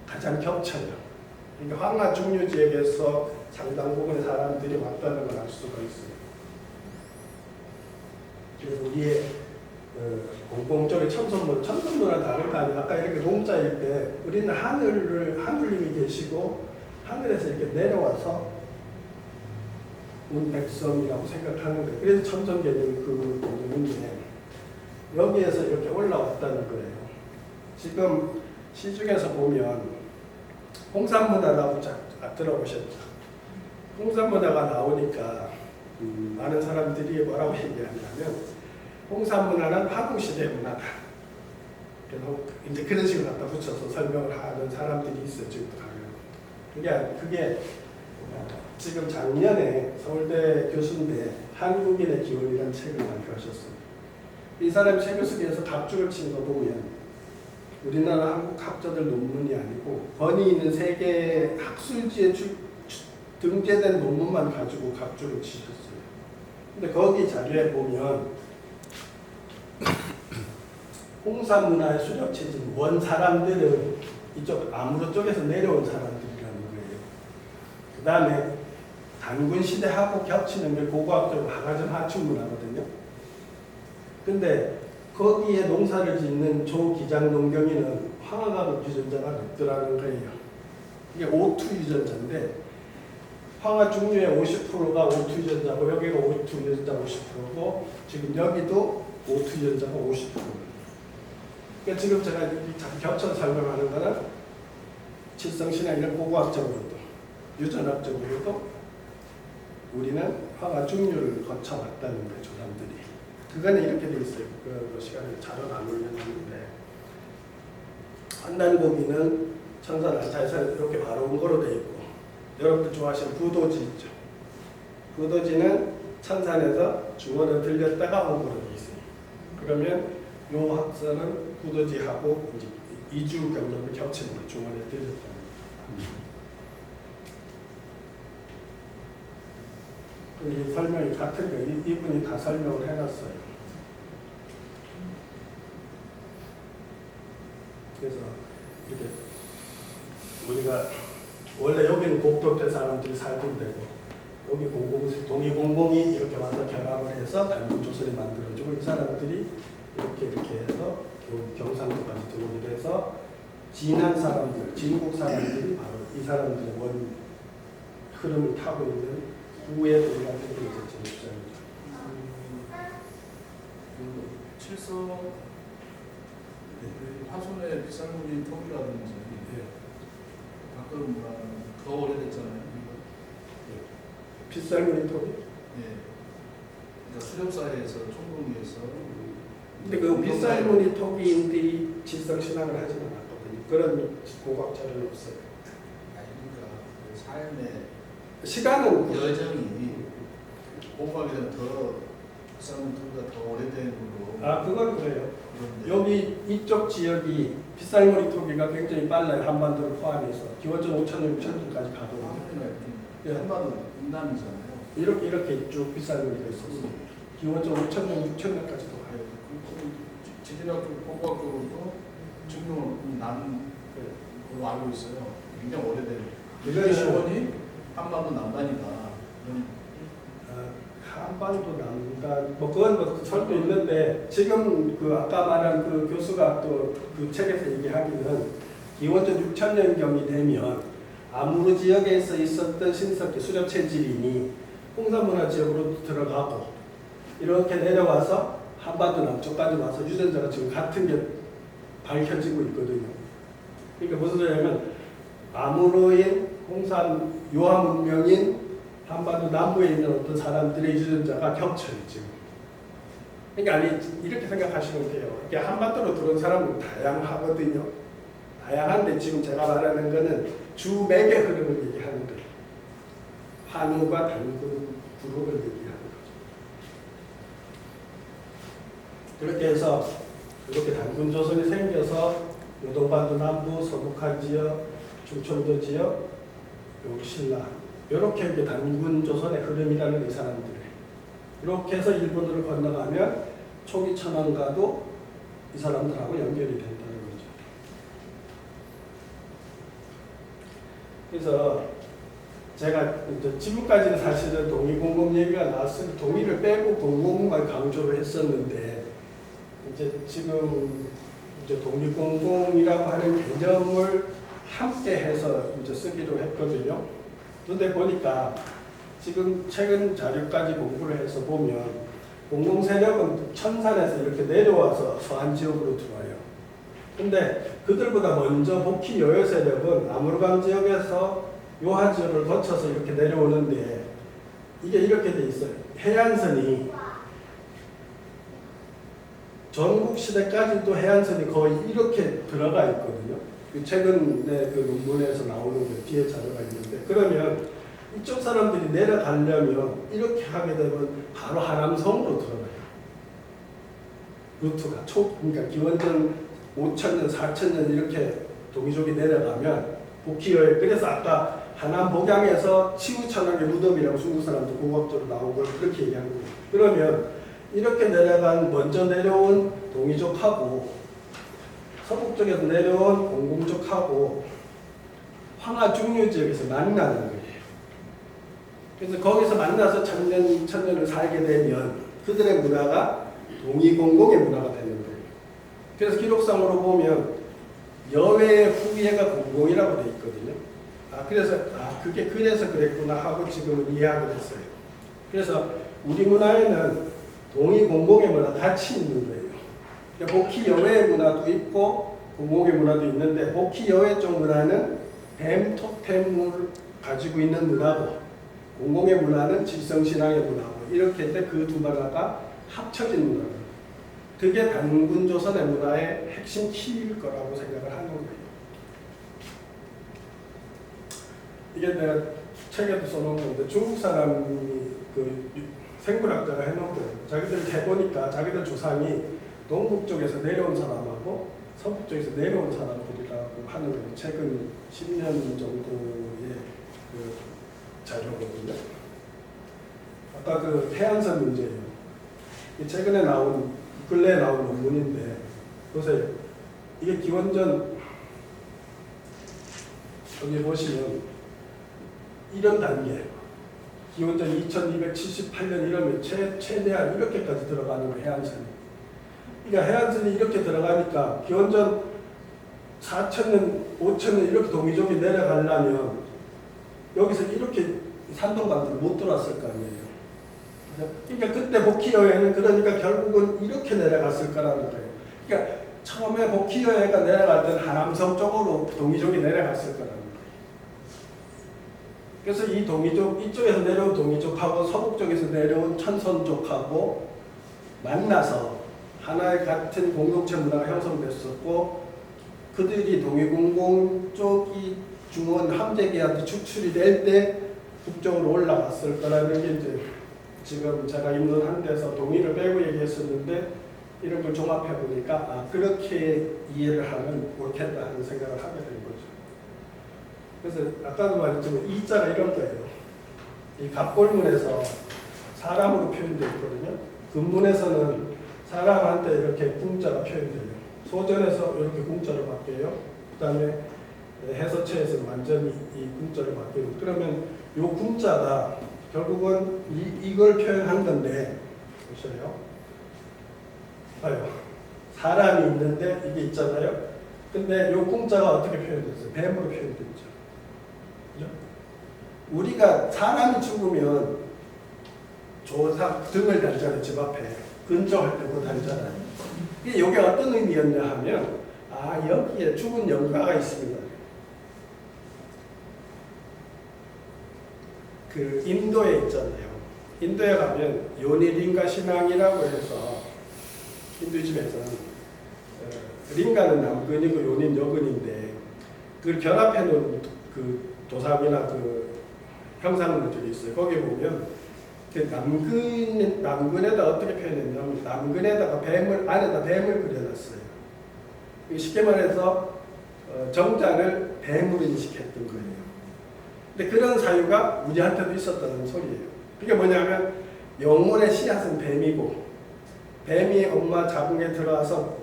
가장 겹쳐요. 그러니까 황하 중류 지역에서 상당 부분의 사람들이 왔다는 걸 알 수가 있어요. 그래서 우리의 공공적인 천선문화는 다를 거 아니에요. 아까 이렇게 농자일 때 우리는 하늘님이 계시고 하늘에서 이렇게 내려와서 온 백성이라고 생각하는 거예요. 그래서 천선 개념이 그 개념인데 여기에서 이렇게 올라왔다는 거예요. 지금 시중에서 보면 홍산문화라고 들어보셨죠? 홍산문화가 나오니까 많은 사람들이 뭐라고 얘기하냐면 홍산문화는 화궁시대 문화다. 그래서 이제 그런 식으로 갖다 붙여서 설명을 하는 사람들이 있어요. 지금도 가면. 그게 지금 작년에 서울대 교수인데 한국인의 기원이라는 책을 발표하셨어요. 이 사람이 책을 쓰기 위해서 갑주를 친 거 보면 우리나라 한국 학자들 논문이 아니고 권위 있는 세계 학술지에 등재된 논문만 가지고 갑주를 치셨어요. 근데 거기 자료에 보면 홍산 문화의 수렵체진 원 사람들은 이쪽 아무로 쪽에서 내려온 사람들이라는 거예요. 그 다음에 단군 시대하고 겹치는 게 고고학적으로 하가점 하춘 문화거든요. 근데 거기에 농사를 짓는 조기장 농경인은 황화가옥 유전자가 높더라는 거예요. 이게 O2 유전자인데 황화 중류의 50%가 O2 유전자고 여기가 O2 유전자 50%고 지금 여기도 O2 유전자가 50%예요. 그러니까 지금 제가 자꾸 겹쳐서 설명하는 거는 칠성신앙이나 고고학적으로도 유전학적으로도 우리는 황화 중류를 거쳐왔다는 거예요. 조상들이. 그거는 이렇게 돼 있어요. 그 시간에 자료는 안 올려놨는데 한단고기는 천산알타에서 이렇게 바로 온 거로 돼 있고 여러분들 좋아하시는 부도지 있죠. 부도지는 천산에서 중원을 들렸다가 온 거로 돼 있어요. 그러면 요 학설은 부도지하고 이제 이주 경력을 겹치는 거예요. 중원에 들렸다. 이 설명이 같은 거 이분이 다 설명을 해놨어요. 그래서 이렇게 우리가 원래 여기는 곡격대 사람들이 살던 데고 여기 동이공공이 이렇게 와서 결합을 해서 단군 조선이 만들어지고 이 사람들이 이렇게 해서 경상도까지 들어오게 돼서 진한 사람들, 진국 사람들이 바로 이 사람들의 원 흐름을 타고 있는 후에 우리가 되게 있었죠. 그 칠성 그 화순의 빗살무늬 톱이라든지 가끔 더 오래됐잖아요. 빗살무늬 톱이. 예. 그러니까 수렵사에서 총동리에서 근데 그 빗살무늬 톱인들이 질성신앙을 하지는 않았거든요. 그런 고각자는 없어요. 그러니까 그 삶의 시간은 여정이 공부하게 되면 더 빗살무늬 톱보다 더 오래된 걸로. 아 그건 그래요. 그런데 여기 이쪽 지역이 빗살무늬 토기가 굉장히 빨라요. 한반도를 포함해서 기원전 5,000년, 6,000년까지 가거든요. 예. 한반도 인남이잖아요. 이렇게 쭉 빗살무늬가 있었어요. 기원전 5,000년, 6,000년까지도 가요. 지질학적, 공과학적으로도 증명을 나는 걸로 알고 있어요. 굉장히 오래된. 이거는- 시원이 한반도 남반이다. 한반도 남단 뭐 그건 뭐 설도 있는데 지금 그 아까 말한 그 교수가 또 그 책에서 얘기하기는 기원전 6,000년경이 되면 아무르 지역에서 있었던 신석기 수렵 체질인이 홍산문화 지역으로 들어가고 이렇게 내려와서 한반도 남쪽까지 와서 유전자가 지금 같은 게 밝혀지고 있거든요. 그러니까 무슨 소리냐면 아무르인 홍산 요하 문명인 한반도 남부에 있는 어떤 사람들의 유전자가 겹쳐요 지금. 그러니까 아니 이렇게 생각하시면 돼요. 이게 한반도로 들어온 사람은 다양하거든요. 다양한데 지금 제가 말하는 거는 주맥의 흐름을 얘기하는 거예요. 환우과 단군 부록을 얘기하는 거죠. 그렇게 해서 이렇게 단군 조선이 생겨서 요동반도 남부, 서북한 지역, 충청도 지역, 요 신라 이렇게 이제 단군 조선의 흐름이라는 이 사람들이 이렇게 해서 일본으로 건너가면 초기 천황가도 이 사람들하고 연결이 된다는 거죠. 그래서 제가 이제 지금까지는 사실은 동의공공 얘기가 나왔을 때 동의를 빼고 공공만 강조를 했었는데 이제 지금 이제 동의공공이라고 하는 개념을 함께 해서 이제 쓰기로 했거든요. 그런데 보니까 지금 최근 자료까지 공부를 해서 보면 공공 세력은 천산에서 이렇게 내려와서 서한 지역으로 들어와요. 근데 그들보다 먼저 복희 여여 세력은 아무르강 지역에서 요하 지역을 거쳐서 이렇게 내려오는데 이게 이렇게 돼 있어요. 해안선이 전국 시대까지도 해안선이 거의 이렇게 들어가 있거든요. 최근에 그 논문에서 나오는 게 뒤에 자료가 있는데 그러면 이쪽 사람들이 내려가려면 이렇게 하게 되면 바로 하남성으로 들어가요. 루트가 그러니까 기원전 5,000년, 4,000년 이렇게 동이족이 내려가면 복희여에 그래서 아까 하남 복양에서 치우천왕의 무덤이라고 중국 사람들 고급적으로 나온 걸 그렇게 얘기하는 거예요. 그러면 이렇게 내려간 먼저 내려온 동이족하고 서북 쪽에서 내려온 공공족하고 황하 중류 지역에서 만나는 거예요. 그래서 거기서 만나서 1,000년, 2,000년을 살게 되면 그들의 문화가 동이공공의 문화가 되는 거예요. 그래서 기록상으로 보면 여외의 후예가 공공이라고 돼 있거든요. 그게 그래서 그랬구나 하고 지금은 이해하게 됐어요. 그래서 우리 문화에는 동이공공의 문화가 같이 있는 거예요. 복희 여외의 문화도 있고 공공의 문화도 있는데 복희 여외 쪽 문화는 뱀 토템을 가지고 있는 문화고 공공의 문화는 질성신앙의 문화고 이렇게 때 그 두 문화가 합쳐진 문화입니다. 그게 단군 조선의 문화의 핵심 키일 거라고 생각을 하는 거예요. 이게 내가 책에도 써놓은 건데 중국 사람이 그 생물학자가 해놓은 거예요. 자기들 해보니까 자기들 조상이 동북 쪽에서 내려온 사람하고 서북 쪽에서 내려온 사람들이라고 하는 거예요. 최근 10년 정도의 그 자료거든요. 아까 그 해안선 문제예요. 최근에 나온 근래에 나온 논문인데 보세요. 이게 기원전 여기 보시면 이런 단계 기원전 2278년 이러면 최대한 이렇게까지 들어가는 거예요. 해안선이. 그러니까 해안선이 이렇게 들어가니까 기원전 4,000년, 5,000년 이렇게 동이족이 내려가려면 여기서 이렇게 산동반도를 못 들어왔을 거 아니에요. 그러니까 그때 복희여회는 그러니까 결국은 이렇게 내려갔을 거라는 거예요. 그러니까 처음에 복희여회가 내려갈 때는 하남성 쪽으로 동이족이 내려갔을 거라는 거예요. 그래서 이 동이족, 이쪽에서 내려온 동이족하고 서북 쪽에서 내려온 천선족하고 만나서 하나의 같은 공동체 문화가 형성됐었고, 그들이 동이공공 쪽이 중원 함대기한테 축출이 될 때 북쪽으로 올라갔을 거라는 게 이제 지금 제가 입문한 데서 동의를 빼고 얘기했었는데, 이런 걸 종합해 보니까 아, 그렇게 이해를 하면 옳겠다 하는 생각을 하게 된 거죠. 그래서 아까도 말했지만 이 자가 이런 거예요. 이 갑골문에서 사람으로 표현되어 있거든요. 금문에서는 사람한테 이렇게 궁자가 표현돼요. 소전에서 이렇게 궁자로 바뀌어요. 그 다음에 해서체에서 완전히 이 궁자로 바뀌고, 그러면 이 궁자가 결국은 이걸 표현한 건데, 보세요. 봐요. 사람이 있는데 이게 있잖아요. 근데 이 궁자가 어떻게 표현됐어요? 뱀으로 표현됐죠. 그죠? 우리가 사람이 죽으면 조사 등을 달잖아요. 집 앞에 근조할 때도 달잖아요. 이게 어떤 의미였냐 하면, 아, 여기에 죽은 영가가 있습니다. 그 인도에 있잖아요. 인도에 가면 요니링가 신앙이라고 해서 힌두이즘에서는 링가는 남근이고 요니는 여근인데, 그걸 결합해 놓은 그 도사비나 그 형상들이 있어요. 거기 보면 그 남근에다 어떻게 표현했냐면, 남근에다가 안에다 뱀을 그려놨어요. 쉽게 말해서 정장을 뱀으로 인식했던 거예요. 근데 그런 사유가 우리한테도 있었다는 소리예요. 그게 뭐냐면, 영혼의 씨앗은 뱀이고, 뱀이 엄마 자궁에 들어와서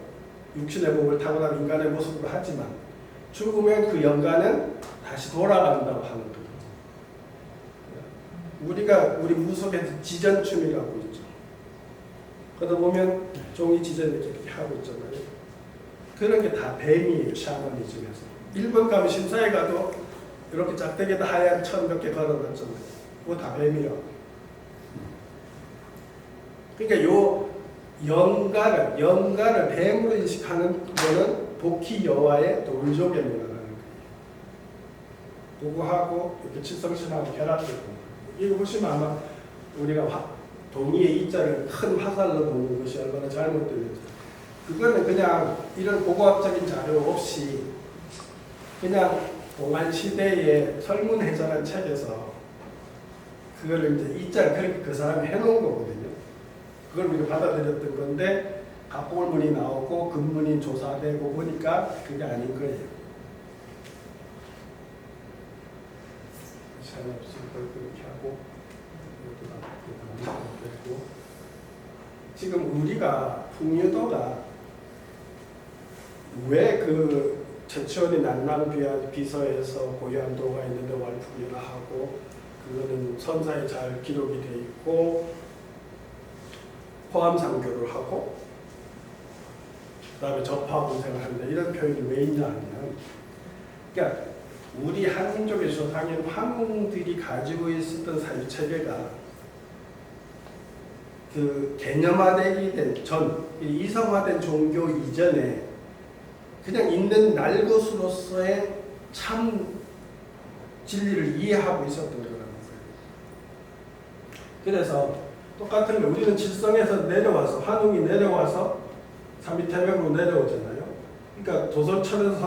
육신의 몸을 타고난 인간의 모습으로 하지만, 죽으면 그 영가는 다시 돌아간다고 하는 거예요. 우리 무속에서 지전춤이라고 있죠. 그러다 보면 종이 지전 이렇게 하고 있잖아요. 그런 게 다 뱀이에요. 샤머니즘에서. 일본 가면 심사에 가도 이렇게 짝대기에다 하얀 천 몇 개 걸어놨잖아요. 그거 다 뱀이라고. 그러니까 요 영가를 뱀으로 인식하는 거는 복희 여와의 동족의 문화라는 거예요. 그거하고 이렇게 칠성신하고 결합되고, 이거 보시면 아마 우리가 동의의 이자를 큰 화살로 보는 것이 얼마나 잘못되는지, 그거는 그냥 이런 고고학적인 자료 없이 그냥 동안 시대의 설문해전한 책에서 그걸 이제 이자를 그렇게 그 사람이 해놓은 거거든요. 그걸 우리가 받아들였던 건데, 갑골문이 나오고 금문이 조사되고 보니까 그게 아닌 거예요. 시간이 없으면 그렇게 하고, 되고. 지금 우리가 풍류도가 왜 그 최치원이 난랑 비서에서 고유한 도가 있는데 월풍류를 하고, 그거는 선사에 잘 기록이 돼 있고, 포함상교를 하고, 그 다음에 접하분생을 한다, 이런 표현이 왜 있냐 하면, 그러니까 우리 한민족의 조상인 황웅들이 가지고 있었던 사유체계가 그 개념화되기 된 전, 이성화된 종교 이전에 그냥 있는 날것으로서의 참 진리를 이해하고 있었던 거라는 거예요. 그래서 똑같은 게, 우리는 칠성에서 내려와서, 환웅이 내려와서 삼위태백으로 내려오잖아요. 그러니까 도솔천에서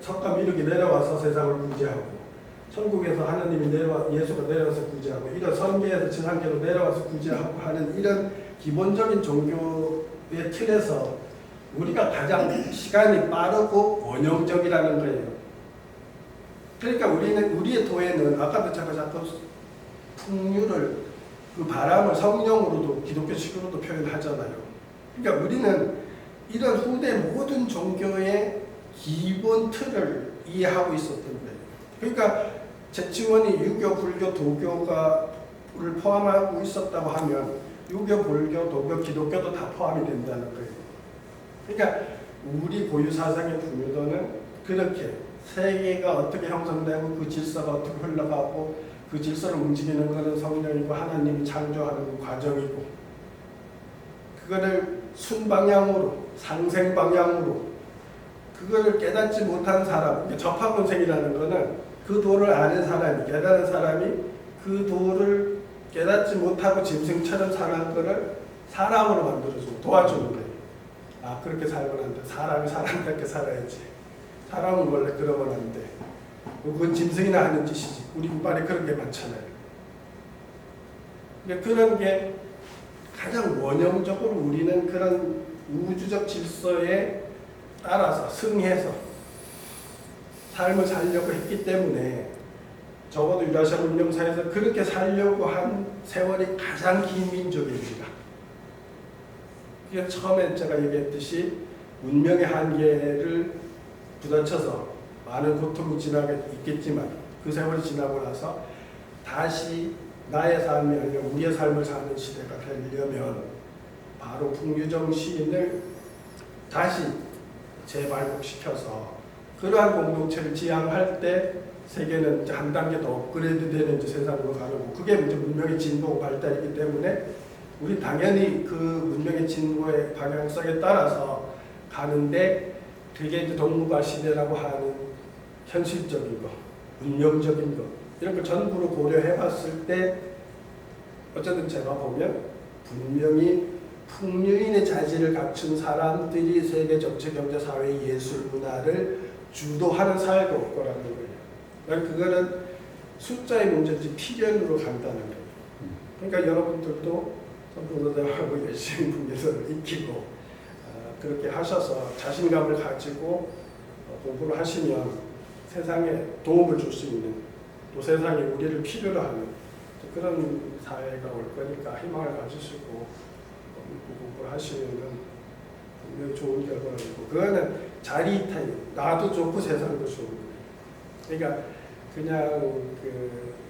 석가 미륵이 내려와서 세상을 구제하고, 천국에서 하나님이 예수가 내려와서 구제하고, 이런 선계에서 진한계로 내려와서 구제하고 하는 이런 기본적인 종교의 틀에서 우리가 가장 시간이 빠르고 원형적이라는 거예요. 그러니까 우리의 도에는, 아까도 제가 자꾸 풍류를, 그 바람을 성령으로도 기독교식으로도 표현하잖아요. 그러니까 우리는 이런 후대 모든 종교의 기본 틀을 이해하고 있었던 거예요. 그러니까 제치원이 유교, 불교, 도교를 포함하고 있었다고 하면 유교, 불교, 도교, 기독교도 다 포함이 된다는 거예요. 그러니까 우리 고유 사상의 풍류도는 그렇게 세계가 어떻게 형성되고 그 질서가 어떻게 흘러가고 그 질서를 움직이는 것은 성령이고 하나님이 창조하는 과정이고 그거를 순방향으로 상생 방향으로 그거를 깨닫지 못한 사람, 접하본생이라는 거는 그 도를 아는 사람이 깨달은 사람이 그 도를 깨닫지 못하고 짐승처럼 사는 거를 사람으로 만들어주고 도와주는 거예요. 아 그렇게 살면 안 돼. 사람이 사람답게 살아야지. 사람은 원래 그러면 안 돼. 그건 짐승이나 하는 짓이지. 우리 말에 그런 게 많잖아요. 그러니까 그런 게 가장 원형적으로 우리는 그런 우주적 질서에 따라서 승해서 삶을 살려고 했기 때문에 적어도 유라시아 문명사에서 그렇게 살려고 한 세월이 가장 긴 민족입니다. 그게 처음에 제가 얘기했듯이 문명의 한계를 부딪혀서 많은 고통이 지나게 있겠지만 그 세월이 지나고 나서 다시 나의 삶이 아니라 우리의 삶을 사는 시대가 되려면 바로 풍류정 시인을 다시 재발굴시켜서 그러한 공동체를 지향할 때 세계는 이제 한 단계 더 업그레이드 되는 이제 세상으로 가고 그게 이제 문명의 진보 발달이기 때문에 우리 당연히 그 문명의 진보의 방향성에 따라서 가는데 그게 이제 동북아 시대라고 하는 현실적인 거, 운명적인 거 이런 걸 전부로 고려해 봤을 때 어쨌든 제가 보면 분명히 풍류인의 자질을 갖춘 사람들이 세계 정치, 경제, 사회, 예술, 문화를 주도하는 사회가 올 거라는 거예요. 그러니까 그거는 숫자의 문제지 필연으로 간다는 거예요. 그러니까 여러분들도 선교사들하고 열심히 분계서를 익히고 그렇게 하셔서 자신감을 가지고 공부를 하시면 세상에 도움을 줄 수 있는 또 세상에 우리를 필요로 하는 그런 사회가 올 거니까 희망을 가지시고 공부를 하시면 분명히 좋은 결과가 있고 그거는 자리이탈 나도 좋고 세상도 좋은 거예요. 그러니까 그냥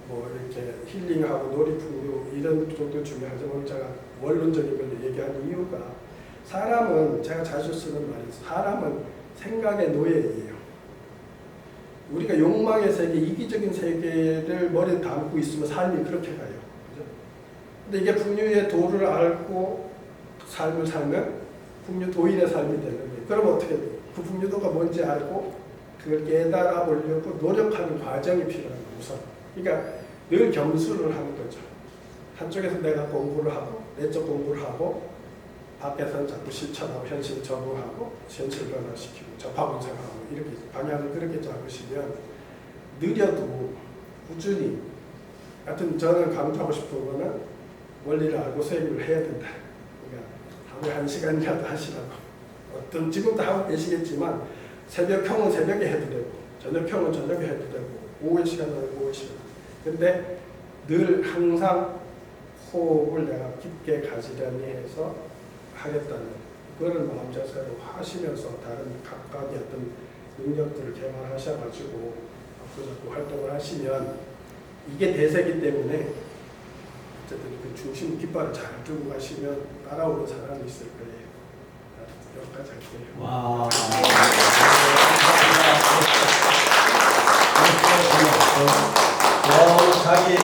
뭐 이렇게 힐링하고 놀이풍류 이런 정도 중요하지만 제가 원론적인 걸 얘기하는 이유가 사람은 제가 자주 쓰는 말이 사람은 생각의 노예예요. 우리가 욕망의 세계, 이기적인 세계를 머리에 담고 있으면 삶이 그렇게 가요. 그죠? 근데 이게 풍류의 도를 알고 삶을 살면 풍류 도인의 삶이 되는 거예요. 그럼 어떻게 돼요? 그 풍류도가 뭔지 알고 그걸 깨달아 보려고 노력하는 과정이 필요한 거예요. 우선. 그러니까 늘 겸수를 하는 거죠. 한쪽에서 내가 공부를 하고 내적 공부를 하고 밖에서는 자꾸 실천하고 현실 적응하고 현실 변화시키고 접하분석하고 이렇게 방향을 그렇게 잡으시면 느려도 꾸준히 하여튼 저는 강조하고 싶은 거는 원리를 알고 수행을 해야 된다. 그러니까 하루에 1시간이라도 하시라고 어떤 지금도 하고 계시겠지만 새벽형은 새벽에 해도 되고 저녁형은 저녁에 해도 되고 오후 시간은 오후 시간 근데 늘 항상 호흡을 내가 깊게 가지려니 해서 하겠다는 그거를 마음자세로 하시면서 다른 각각의 어떤 능력들을 개발하셔가지고 앞으로 활동을 하시면 이게 대세이기 때문에 어쨌든 그 중심 깃발을 잘 들고 가시면 따라오는 사람이 있을 거예요. 여기까지 할게요. 와.